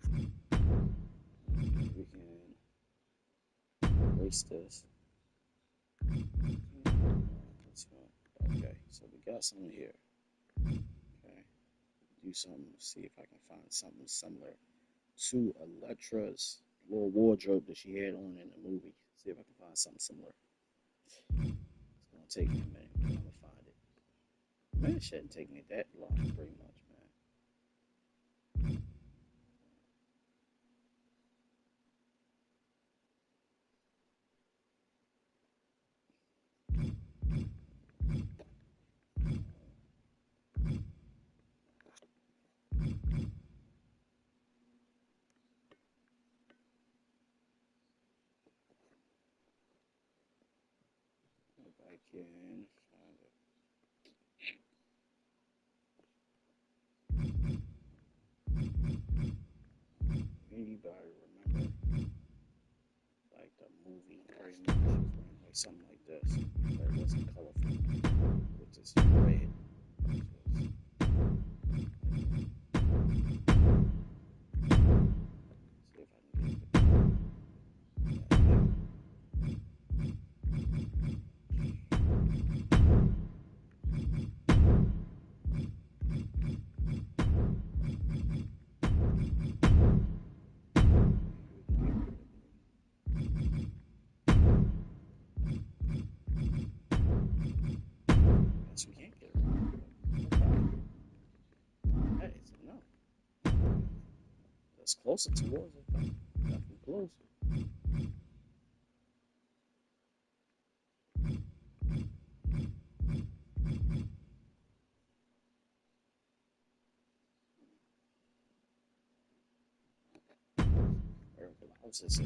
We can erase this. Okay, so we got something here. Okay. Do something, see if I can find something similar to Electra's little wardrobe that she had on in the movie. See if I can find something similar. It's gonna take me a minute, but I'm gonna find it. Man, it shouldn't take me that long, pretty much, man. If I can find it. Anybody remember like the movie very much? She was wearing like something like this, but it wasn't colorful. With this red. See if I can get it. Yes, we can't get it. That is no. That's closer towards it. Definitely closer. What's this? See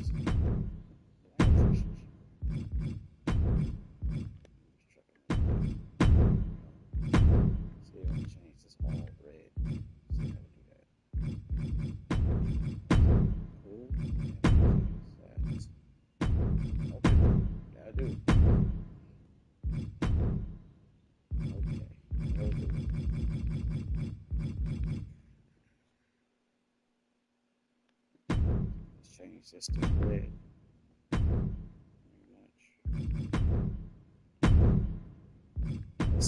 if I can change this all red. See how to do that. Cool. Okay. Gotta do it. Okay. Let's change this to red.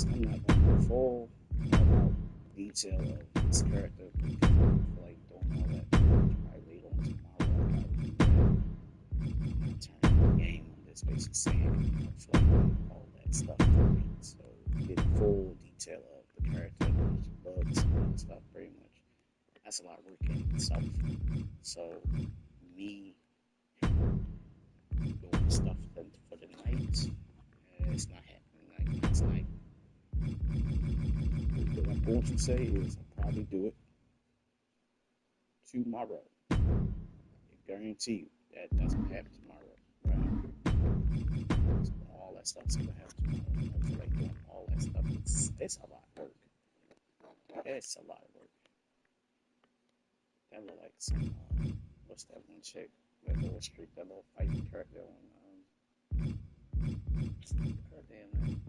I'm not going to go full detail of this character because I feel like doing all that probably later on tomorrow. I'll probably do that. I'm not turning the game on this basically saying I feel like doing all that stuff tonight. So get full detail of the character, bugs, all that stuff pretty much. That's a lot of work in itself. So me doing stuff for the night, it's not happening like last night. What I'm going to say is I'll probably do it tomorrow. I guarantee you that's going to happen tomorrow. Right? So all that stuff's going to happen tomorrow. I feel like doing all that stuff. It's a lot of work. It's a lot of work. That look like some, what's that one chick? That little streak, that little fighting character on, her damn name.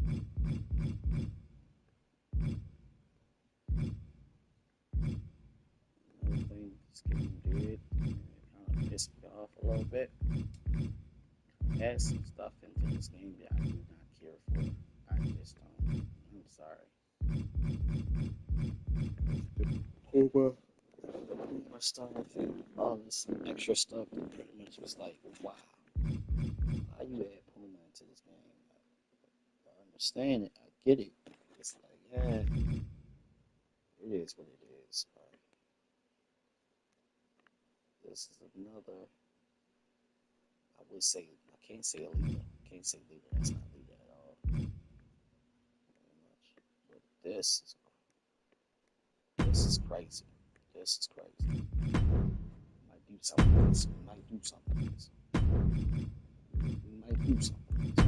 Another thing that's getting dead, and it kind of pissed me off a little bit. Add some stuff into this game that I do not care for. I just don't. I'm sorry. Over stuff and all this extra stuff that pretty much was like, wow. How you add Puma into this game? I understand it. I get it. It's like, yeah, it is what it is. This is another, I would say, I can't say a leader. I can't say leader. That's not leader at all. Very much. But this is crazy. This is crazy. Might do something with this. We might do something with this. We might do something with this.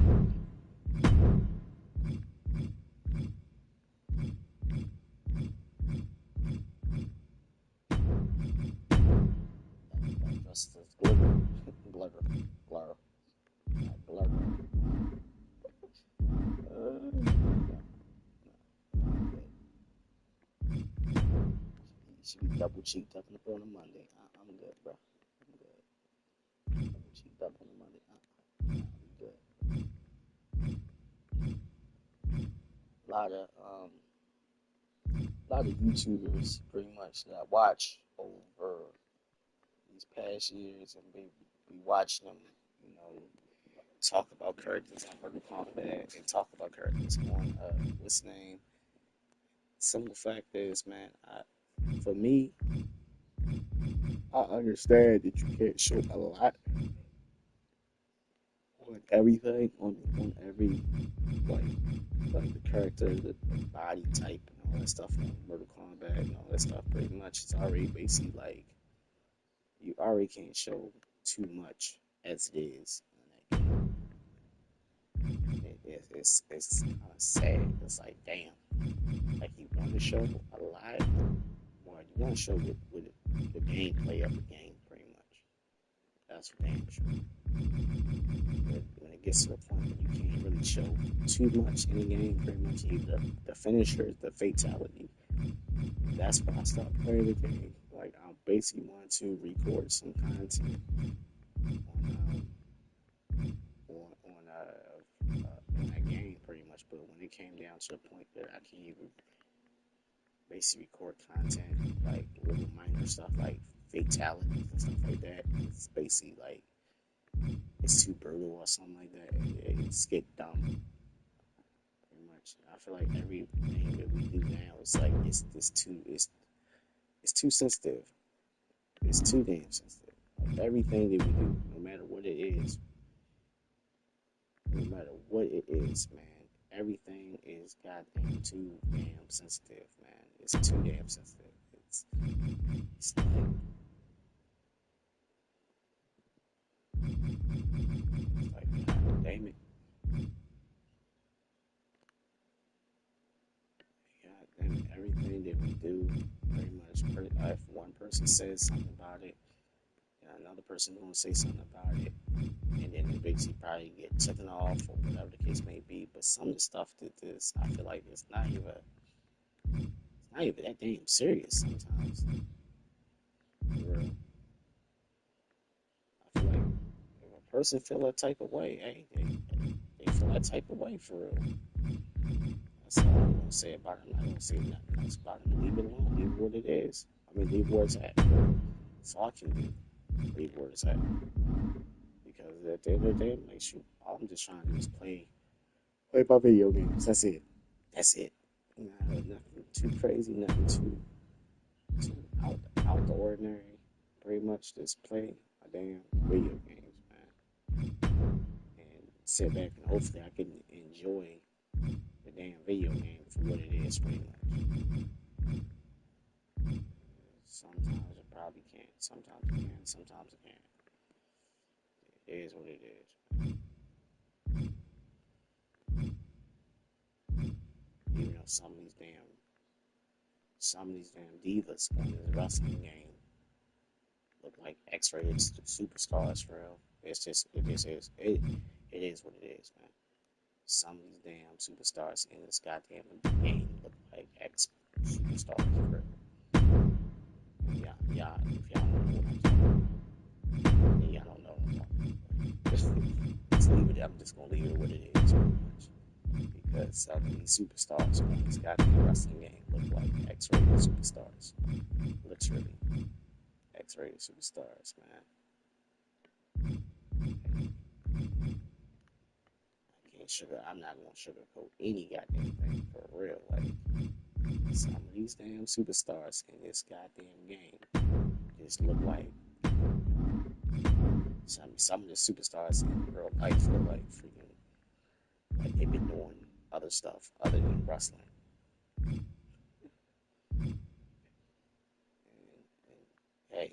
Just the blur. Should be double cheeked up on a Monday. I'm good, bro. I'm good. Double cheeked up on a Monday. I'm good. A lot of YouTubers pretty much that I watch over these past years and be watching them, you know, talk about characters on Mortal Kombat and talk about characters on what's the name. Simple fact is, man, for me, I understand that you can't show a lot on everything, on every like the character, the body type, and all that stuff on Mortal Kombat and all that stuff. Pretty much, it's already basically like you already can't show too much as it is in that game. It's kind of sad. It's like, damn, like you want to show a lot, or you want to show with the gameplay of the game, pretty much. That's for damn sure. When it gets to a point where you can't really show too much in the game, pretty much either the finisher, the fatality. That's when I stopped playing the game. Like I basically wanted to record some content in that game, pretty much. But when it came down to the point that I can't even basically record content, like little minor stuff like fatalities and stuff like that, it's basically like it's too brutal or something like that. It's get dumb. Pretty much. I feel like everything that we do now is like it's too sensitive. It's too damn sensitive. Like everything that we do, no matter what it is, man, everything is goddamn too damn sensitive, man. It's too damn sensitive. It's like damn it. God damn it. Everything that we do, pretty much, if one person says something about it, another person gonna say something about it, and then it basically probably get taken off or whatever the case may be. But some of the stuff that this, I feel like it's not even that damn serious sometimes. For real. I feel like if a person feel that type of way, hey, they feel that type of way for real. That's all I'm gonna say about it. I'm not gonna say nothing else about it. Leave it alone. Leave it what it is. I mean, leave where it's at. For real. That's all I can do. Leave where it's at. Because at the end of the day, make sure all I'm just trying to do is play my video games. That's it. That's it. Nothing too crazy, nothing too out the ordinary. Pretty much just play my damn video games, man. And sit back and hopefully I can enjoy the damn video game for what it is, pretty much. Sometimes I probably can't. Sometimes I can. Sometimes I can't. It is what it is. Even though some of these damn divas in this wrestling game look like X-rated superstars for real. It is what it is, man. Some of these damn superstars in this goddamn game look like X superstars for real. Yeah, if y'all don't know what I'm talking about, then y'all don't know what I'm talking about. Just leave it. I'm just gonna leave it what it is, pretty much. Because some of these superstars in this goddamn wrestling game look like X-rated superstars. Literally. X-rated superstars, man. I'm not gonna sugarcoat any goddamn thing for real. Like, some of these damn superstars in this goddamn game just look like some of the superstars in real life look like freaking, like they've been doing other stuff other than wrestling. And hey,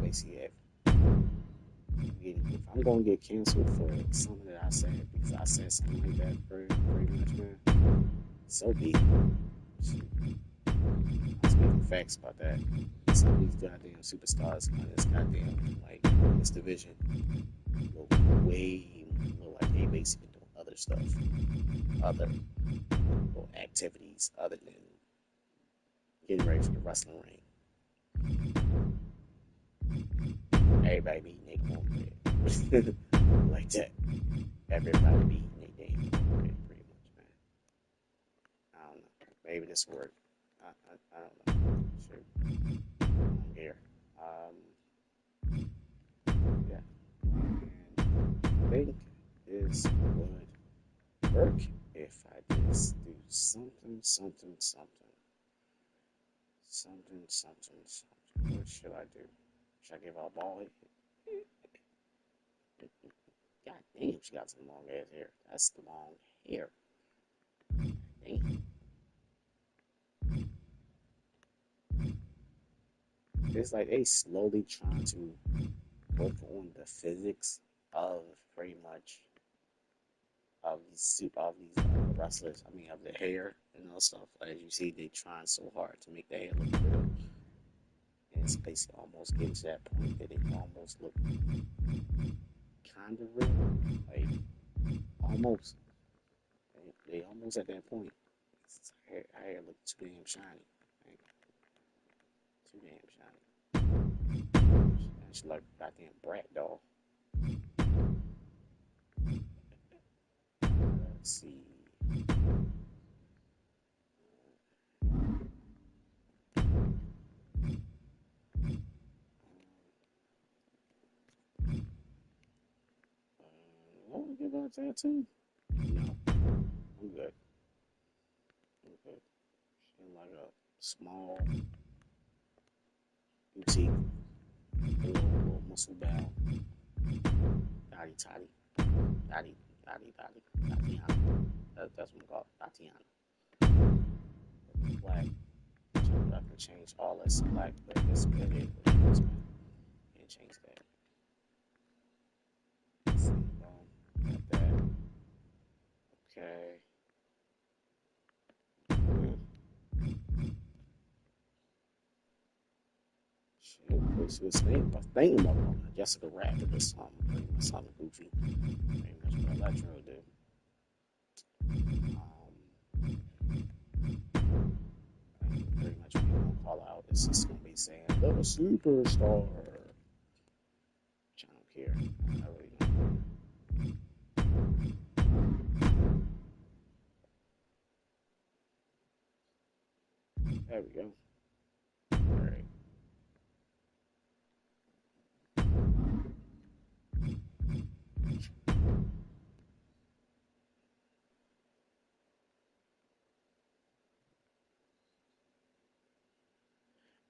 basically, if I'm gonna get canceled for something that I said because I said something like that, pretty much, man, so be it. I'm speaking facts about that. Some of these goddamn superstars in this goddamn, like, in this division look like they basically doing other stuff, other activities other than getting ready for the wrestling ring. Everybody be eating their cornbread. Like that. Everybody be eating their damn cornbread, pretty much, man. I don't know. Maybe this will work. I don't know. Sure. I'm here. Yeah. And I think this would work if I just do something. What should I do? Should I give her a ball? God damn, she got some long ass hair. That's long hair. Damn. It's like they slowly trying to work on the physics of pretty much of these wrestlers. I mean, of the hair and all stuff. As you see, they trying so hard to make the hair look real. And it's basically almost getting to that point that it almost look kind of real. Like, almost. They almost at that point. Her hair look too damn shiny. Like, too damn shiny. She's like a goddamn brat doll. Let's see. I want to give her a tattoo. No, I'm good. She's like a small, boutique, little muscle bound, Tatiana. That's what we call it, Tatiana. Black. I can change all this black, but it's good. Can't change that. Okay. Shit, what's name? I think about Jessica Rabbit or something. Something goofy. Pretty much what Electro do. Pretty much what you gonna call out. It's just gonna be saying the superstar. Which I don't care. I really don't care. There we go. Alright.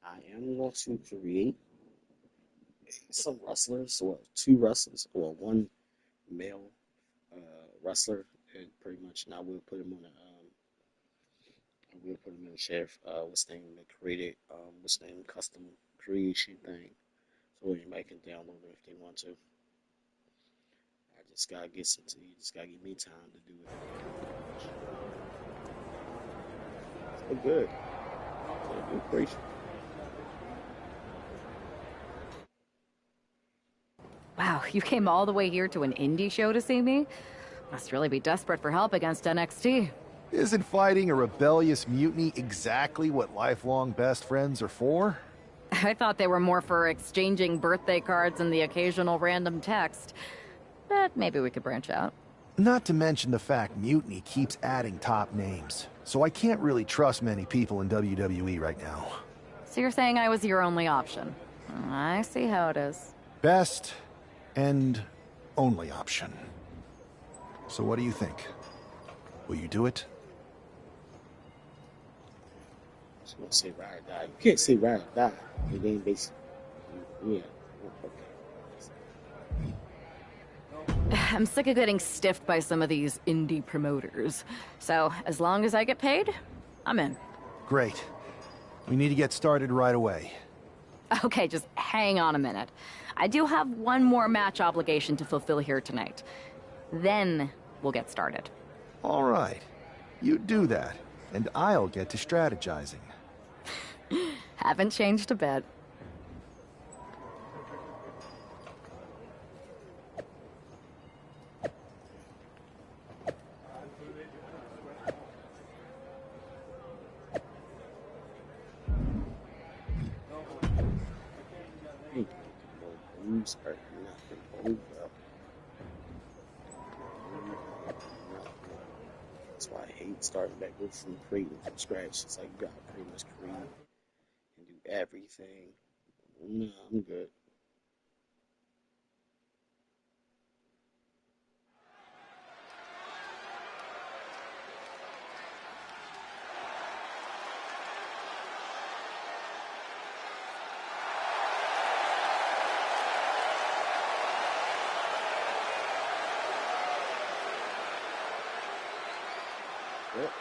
I am going to create some wrestlers, well, two wrestlers, or one male wrestler, and pretty much now we'll put him on we'll put him in the sheriff, what's name, the created, what's name, custom creation thing, so anybody can download it if they want to. I just gotta get some, you just gotta give me time to do it. So good. So good, gracious. Wow, you came all the way here to an indie show to see me? Must really be desperate for help against NXT. Isn't fighting a rebellious mutiny exactly what lifelong best friends are for? I thought they were more for exchanging birthday cards and the occasional random text. But maybe we could branch out. Not to mention the fact Mutiny keeps adding top names, so I can't really trust many people in WWE right now. So you're saying I was your only option? I see how it is. Best and only option. So what do you think? Will you do it? I was gonna say ride or die. You can't say ride or die. The game basically, yeah. Okay. I'm sick of getting stiffed by some of these indie promoters. So as long as I get paid, I'm in. Great. We need to get started right away. Okay, just hang on a minute. I do have one more match obligation to fulfill here tonight. Then we'll get started. All right. You do that, and I'll get to strategizing. Haven't changed a bit. Are nothing over. That's why I hate starting back with from creating from scratch. It's like you gotta pretty much create and do everything. No, I'm good. Yep.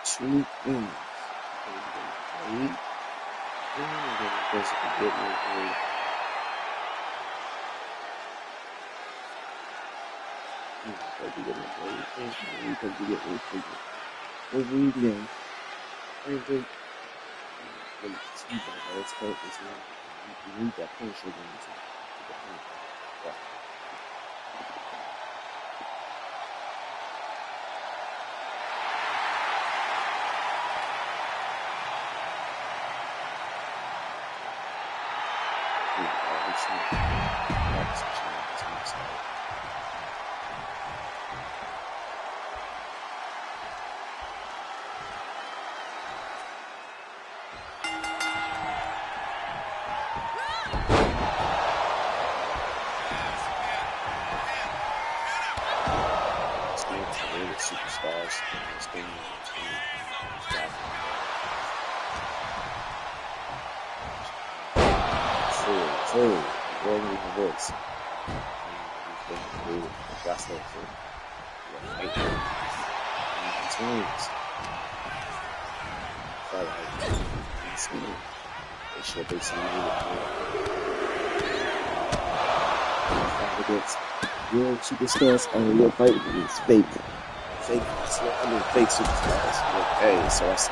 Two things. And then basically get me a you need that punch again to get the point. Yeah. game. True. Rolling the woods. That's it. They should be real superstars and real fight is fake. Fake superstars. Okay, so that's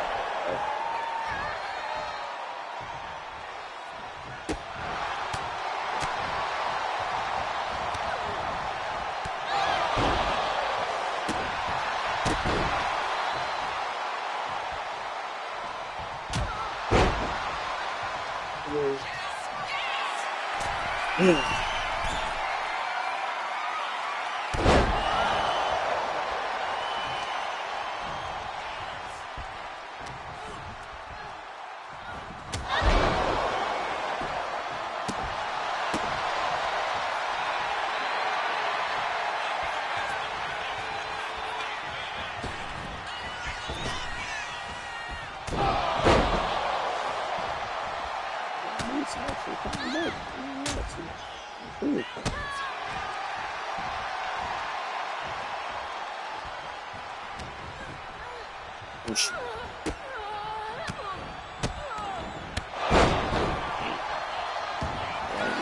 push.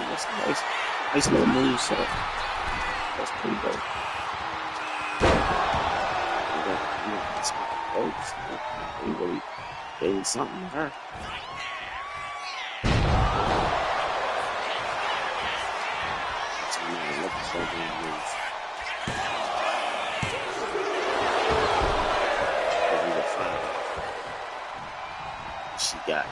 That's nice little move, so that's pretty dope. He really gave something to her. She got it.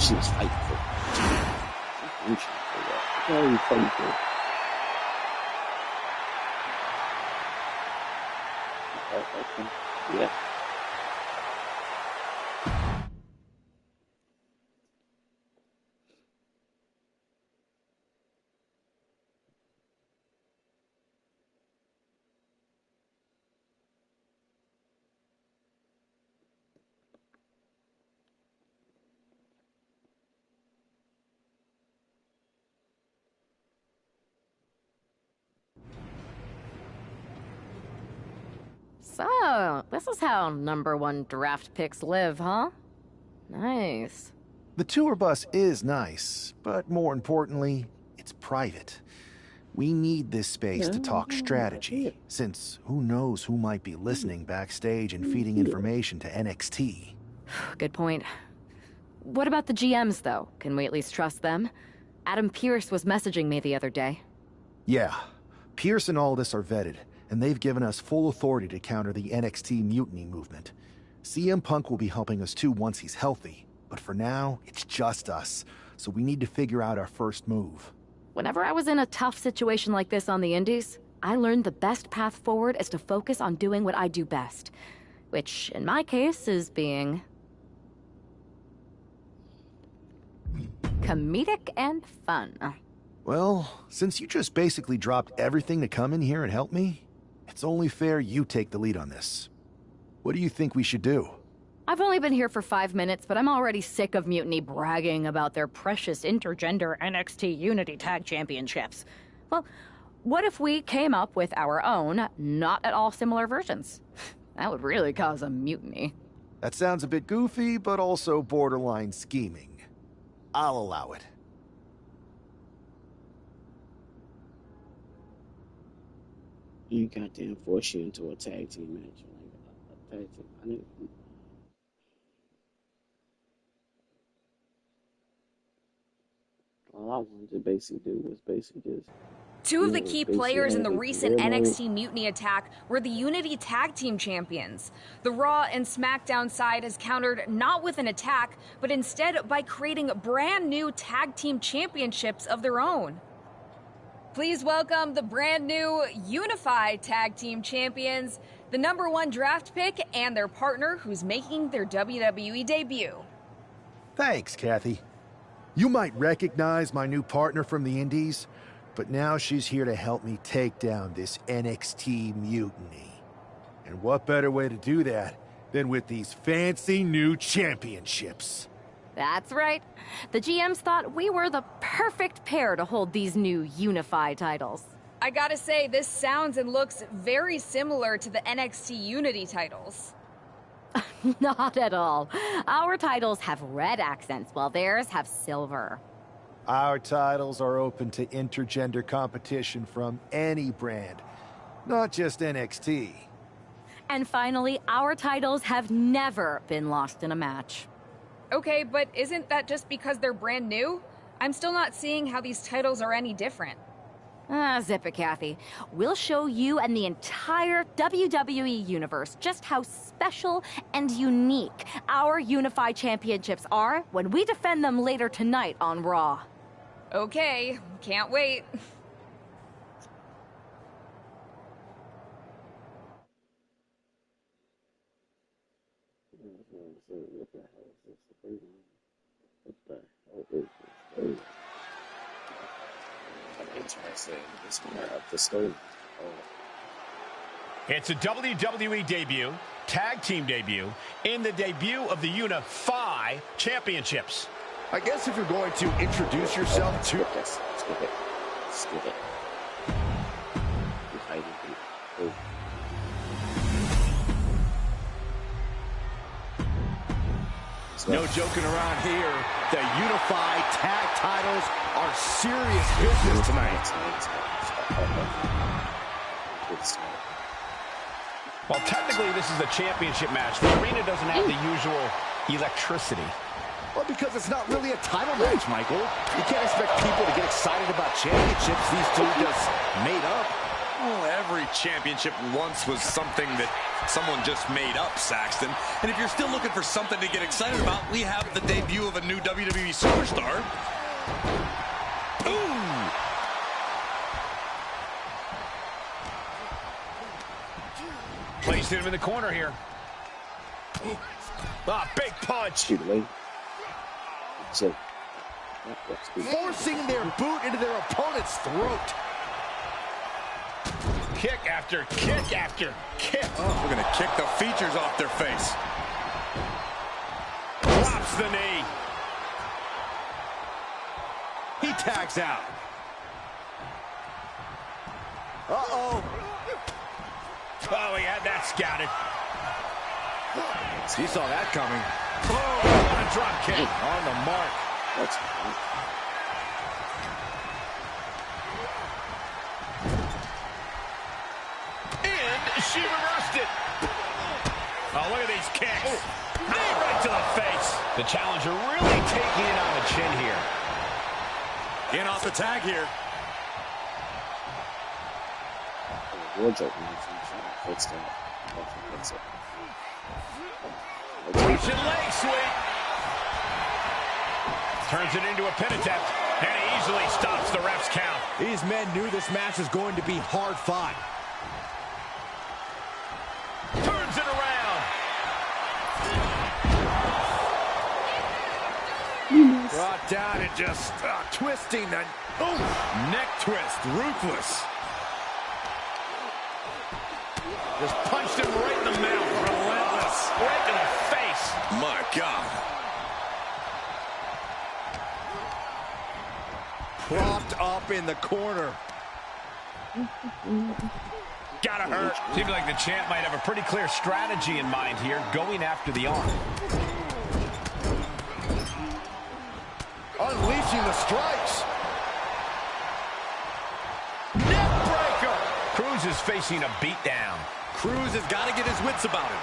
She was fighting for it. What are you fighting for? Yeah. So, this is how #1 draft picks live, huh? Nice. The tour bus is nice, but more importantly, it's private. We need this space to talk strategy, since who knows who might be listening backstage and feeding information to NXT. Good point. What about the GMs, though? Can we at least trust them? Adam Pearce was messaging me the other day. Yeah, Pierce and Aldis are vetted, and they've given us full authority to counter the NXT mutiny movement. CM Punk will be helping us too once he's healthy, but for now, it's just us, so we need to figure out our first move. Whenever I was in a tough situation like this on the Indies, I learned the best path forward is to focus on doing what I do best, which, in my case, is being comedic and fun. Well, since you just basically dropped everything to come in here and help me, it's only fair you take the lead on this. What do you think we should do? I've only been here for 5 minutes, but I'm already sick of Mutiny bragging about their precious intergender NXT Unity Tag Championships. Well, what if we came up with our own, not at all similar versions? That would really cause a mutiny. That sounds a bit goofy, but also borderline scheming. I'll allow it. You goddamn force you into a tag team match. Like, a tag team. I didn't. All I wanted to basically do was basically just... Two of the know, key basically players in the have a recent career mode. NXT Mutiny attack were the Unity Tag Team Champions. The Raw and SmackDown side has countered not with an attack, but instead by creating brand new Tag Team Championships of their own. Please welcome the brand new Unified Tag Team Champions, the #1 draft pick, and their partner who's making their WWE debut. Thanks, Kathy. You might recognize my new partner from the Indies, but now she's here to help me take down this NXT mutiny. And what better way to do that than with these fancy new championships? That's right. The GMs thought we were the perfect pair to hold these new unified titles. I gotta say, this sounds and looks very similar to the NXT Unity titles. Not at all. Our titles have red accents, while theirs have silver. Our titles are open to intergender competition from any brand, not just NXT. And finally, our titles have never been lost in a match. Okay, but isn't that just because they're brand new? I'm still not seeing how these titles are any different. Zip it, Kathy. We'll show you and the entire WWE universe just how special and unique our unified championships are when we defend them later tonight on Raw. Okay, can't wait. Interesting. This part of the story. It's a WWE debut, tag team debut, in the debut of the Unified Championships. I guess if you're going to introduce yourself to... Skip it. Skip it. You're hiding people. No joking around here. The Unified Tag titles are serious business tonight. Well, technically, this is a championship match. The arena doesn't have the usual electricity. Well, because it's not really a title match, Michael. You can't expect people to get excited about championships these two just made up. Well, every championship once was something that someone just made up, Saxton. And if you're still looking for something to get excited about, we have the debut of a new WWE superstar. Ooh! Placed him in the corner here. Ah, big punch. Forcing their boot into their opponent's throat. Kick after kick after kick. Oh, we're going to kick the features off their face. Drops the knee. He tags out. Uh-oh. Oh, he had that scouted. He saw that coming. Oh, what a drop kick. On the mark. That's and she reversed it. Oh, look at these kicks. Right to the face. The challenger really taking it on the chin here. In off the tag here. wardrobe needs to fix that. Fix it. Russian leg sweep. Turns it into a pin attempt, and he easily stops the ref's count. These men knew this match was going to be hard fought. Turns it around. Brought down and just twisting the neck twist, ruthless. Just punched him right in the mouth, relentless, right in the face. My God. Propped up in the corner. Gotta hurt. Seems like the champ might have a pretty clear strategy in mind here, going after the arm. Unleashing the strikes. Neck breaker. Cruz is facing a beatdown. Cruz has got to get his wits about him.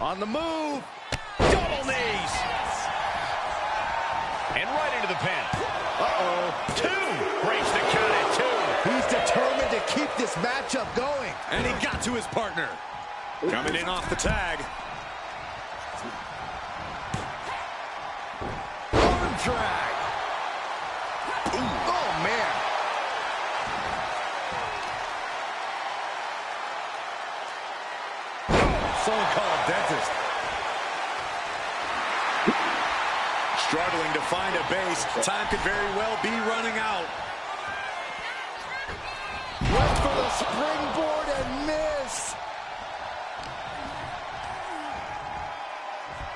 On the move. Double knees. And right into the pin. Uh-oh. 2. Breaks the count at 2. He's determined to keep this matchup going. And he got to his partner. Coming in off the tag. Arm drag. Ooh. Oh, man. Someone call a dentist. Struggling to find a base. Time could very well be running out. Went for the springboard and miss.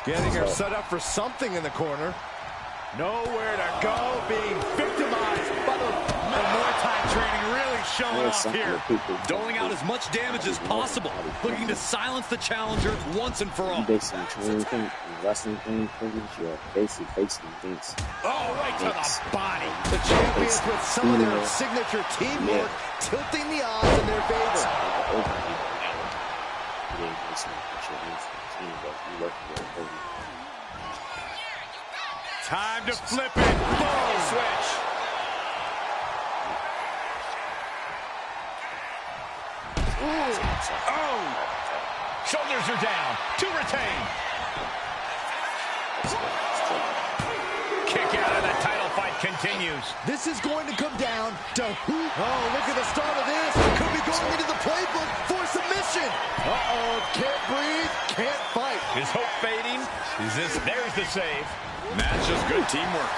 Getting her set up for something in the corner. Nowhere to go, being victimized by the Muay Thai training really showing off here. Doling out as much damage as possible, looking to silence the challenger once and for all. Basically, training thing, wrestling thing, privilege, you're basically facing things. Oh, right to the body. The champions with some of their signature teamwork tilting the odds in their favor. Time to flip it. Boom. Switch. Ooh. Oh. Shoulders are down. To retain. Kick out of the title fight continues. This is going to come down to who. Oh, look at the start of this. Could be going into the playbook for submission. Uh-oh. Can't breathe. Can't fight. Is hope fading? Is this? There's the save. That's just good teamwork.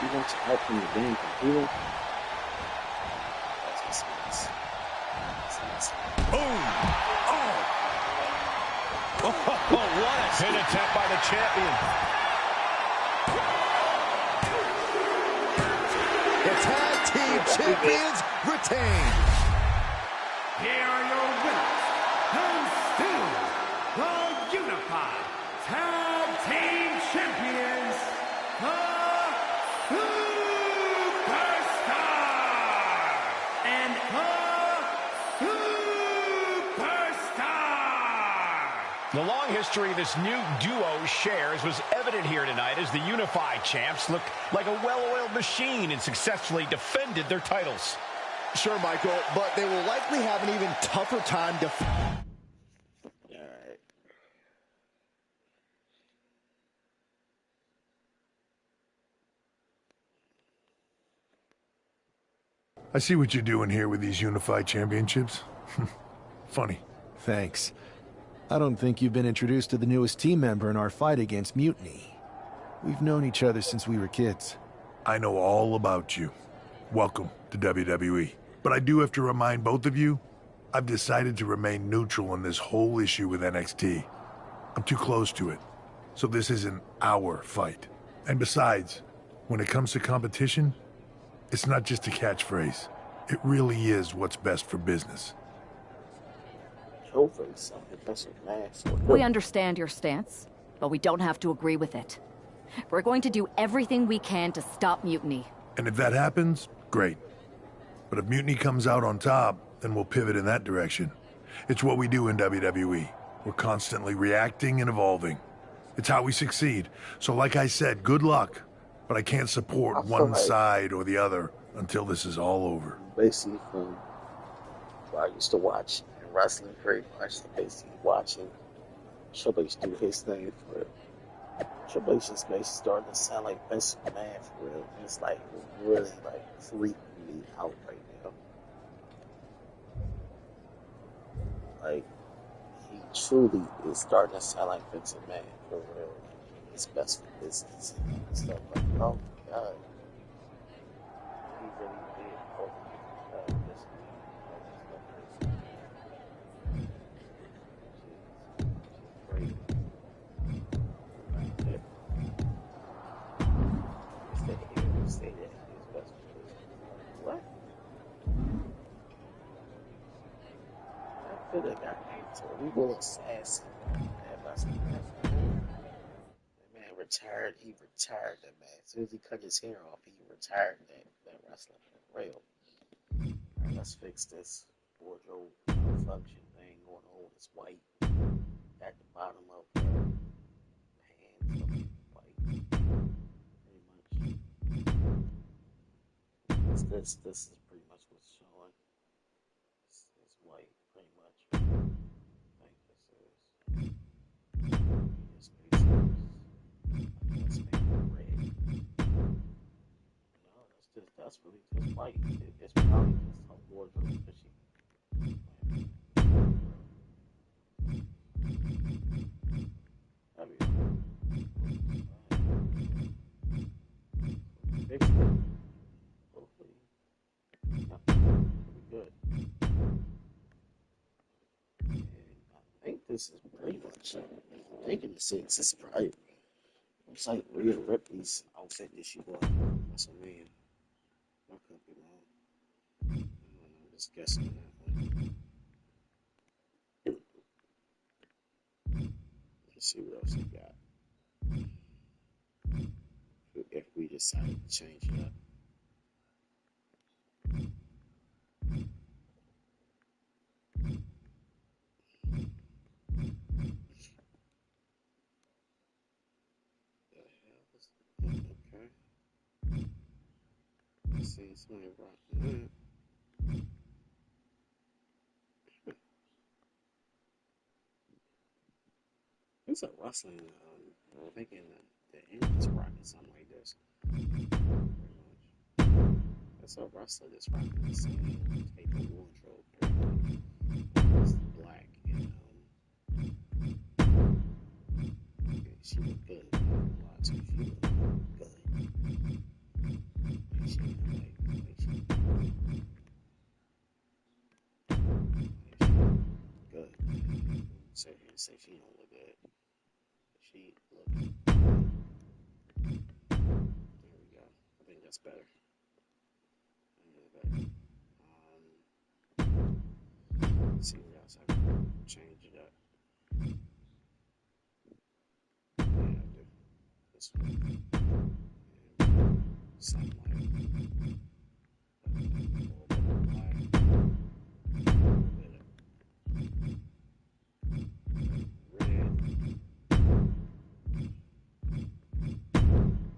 You want to help him gain computer? Boom! Oh! Oh, what a pin attempt by the champion. The tag team champions retain. Here are your winners, and still the Unified Tag Team Champions, the Superstar and the Superstar. The long history this new duo shares was evident here tonight as the Unified Champs looked like a well-oiled machine and successfully defended their titles. Sure, Michael, but they will likely have an even tougher time I see what you're doing here with these unified championships. Funny. Thanks. I don't think you've been introduced to the newest team member in our fight against Mutiny. We've known each other since we were kids. I know all about you. Welcome to WWE. But I do have to remind both of you, I've decided to remain neutral in this whole issue with NXT. I'm too close to it. So this isn't our fight. And besides, when it comes to competition, it's not just a catchphrase. It really is what's best for business. We understand your stance, but we don't have to agree with it. We're going to do everything we can to stop Mutiny. And if that happens, great. But if Mutiny comes out on top, then we'll pivot in that direction. It's what we do in WWE. We're constantly reacting and evolving. It's how we succeed. So like I said, good luck. But I can't support one side or the other until this is all over. Basically, from what I used to watch in wrestling very much, basically watching Triple H do his thing for real. Triple H is basically starting to sound like Vince McMahon for real. It's like really like freaking me out right now. Like he truly is starting to sound like Vince McMahon for real. It's best for business and stuff like, oh my god. He really did. Oh my god. Great. Stay there. It's best for business. What? I feel like I can't tell. We will assassin. Retired, he retired that man. As soon as he cut his hair off, he retired that wrestling rail. Right, let's fix this wardrobe function thing going on. It's white. at the bottom of her pants looking white. Pretty much. This is pretty much what's showing. This is white, pretty much. I think this is. Yes, that's maybe red. No, that's really just white. It's probably just her wardrobe, but she. There we go. Fix it. Hopefully. Yeah, it'll be good. And I think this is pretty much, I'm thinking this is probably, it's like Rhea Ripley's outfit that she bought from WrestleMania. I could be wrong. I don't know, I'm just guessing on that one. Let's see what else we got. If we decide to change it up. Okay. See somebody rocking that. It's a wrestling, I'm thinking the Indians rocking something like this. Pretty much. That's a wrestler that's rocking the same type of wardrobe. It's black and she looked good. I don't know why she looked good. She looked like she good. Sit here and say she don't look good. She looks. There we go. I think that's better. Let's see what else I can change it up. Yeah, I do. This one. And something like a little bit of black, a little bit of red,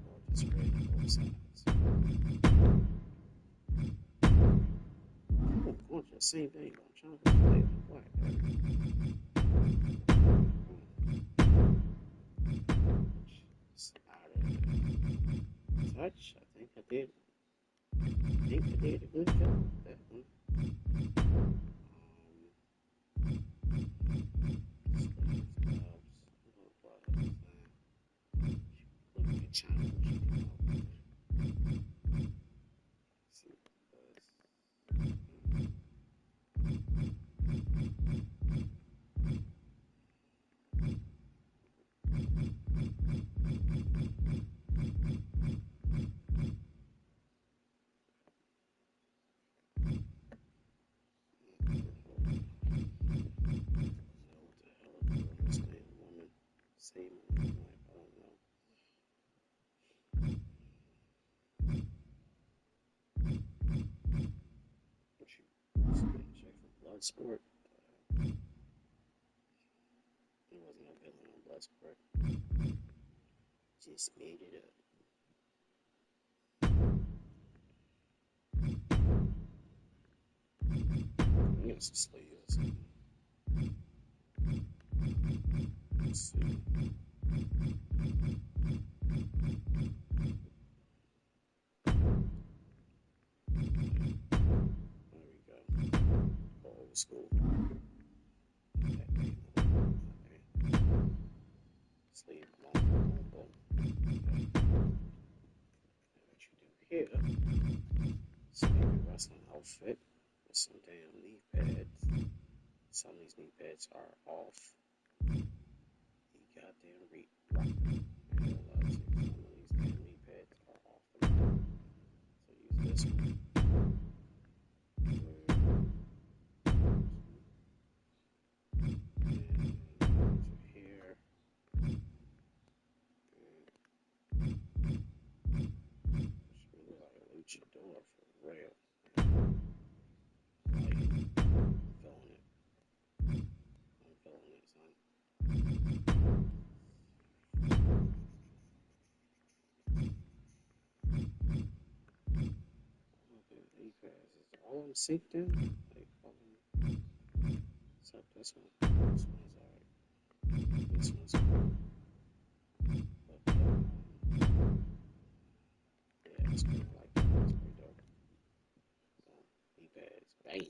or just red on both sides. Oh, gosh, the same thing. I'm trying to play it in black. Just out of touch. I think I did. I think I did a good job with that one. Look at challenge. See what it does. Bloodsport. It wasn't a villain on Bloodsport. Just made it up. I'm gonna just leave this. Let's see. There we go. Old school. Sleeve long, boom. What you do here? So make a wrestling outfit with some damn knee pads. Some of these knee pads are off. You goddamn rock. Some of these damn knee pads are off. So use this one. Luchador for real. Like, I'm feeling it, son. Okay, is it all in sync then? Like, so this one. This one's alright. This one's cool. But, yeah, it's cool. I like that. It's pretty dope. Knee pads. Bang.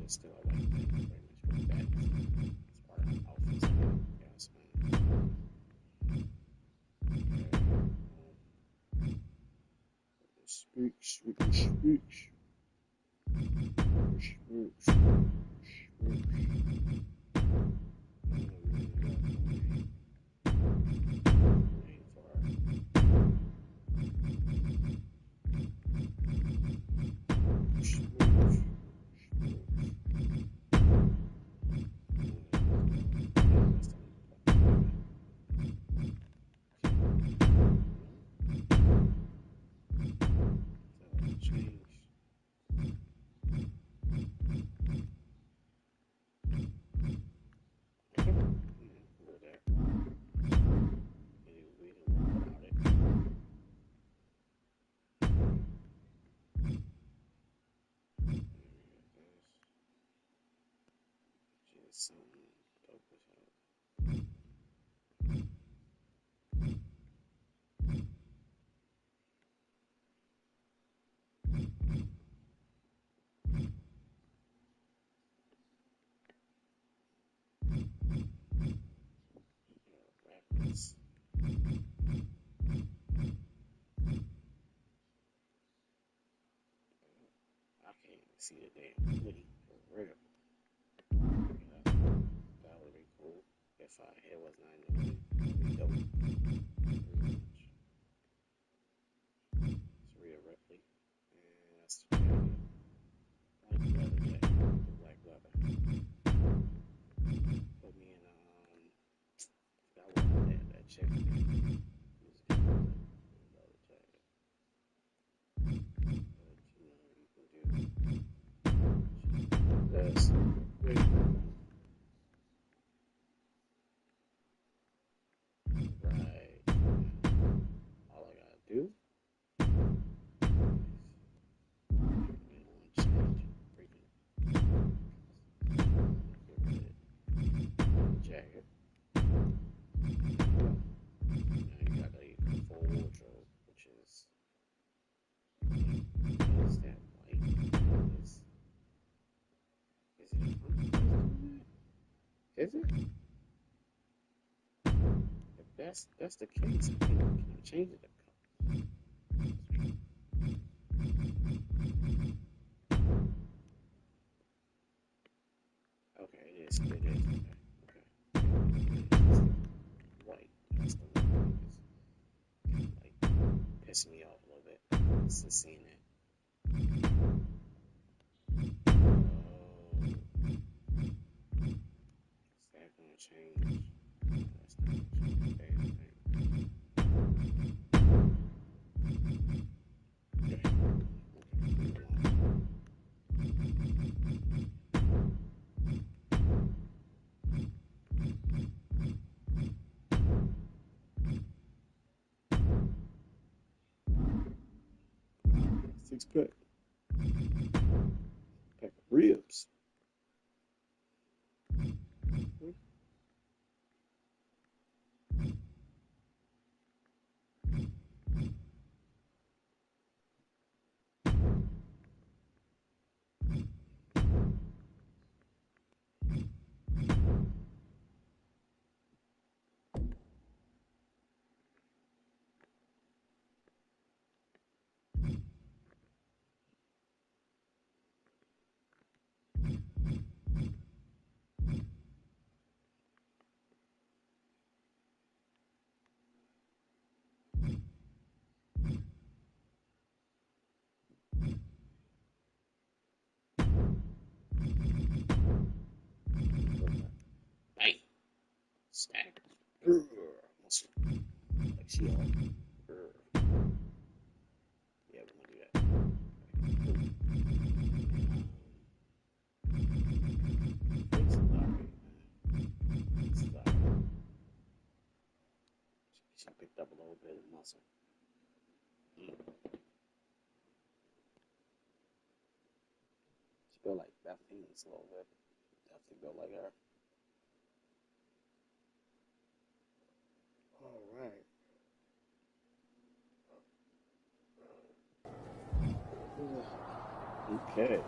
Still, I like that very much with that. It's part of the outfits, I guess, man. Speech. Something dope as hell. Rappers. I can't even see the damn hoodie for real. That would be cool if it was not in the hoodie. That'd be dope. It's Rhea Ripley. And that's the jacket. I like the leather jacket. The black leather. Put me in forgot what I had that chick. Leather jacket. But you know you can do this. Wait. Right. All I gotta do jacket. Now you got a full wardrobe, which is that white? Is it Is it? If that's the case, I can change it. Okay, it is. Okay. White. That's the one that is like pissing me off a little bit. Just seeing it. Is that gonna change? That's not gonna change. Six pack. Pack of ribs. Muscle. Like she all. Yeah, we're gonna do that. She picked up a little bit of muscle. She built like Beth Phoenix a little bit. Definitely built like her. All right. Okay.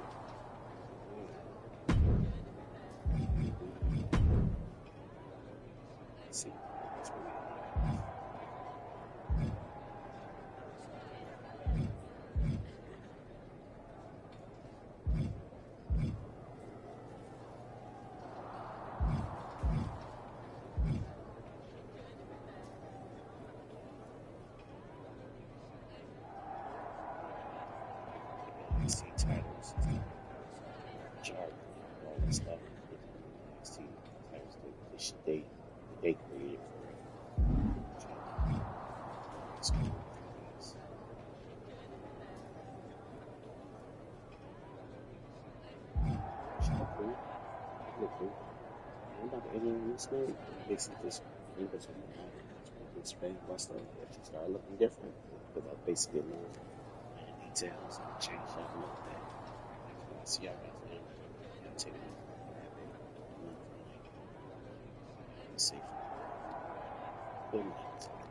Let's see. What's going on? NXT titles, chart, all that stuff. NXT titles they created for it. It's kind of nice. She look cool. Look cool. I'm about to enter in this game and basically just bring her to my life. It's Spain Buster. If she started looking different, because I basically learned details and changed up a little bit. I see y'all guys later. Y'all take it easy. Alright, baby. One for the night. Safe. Good night.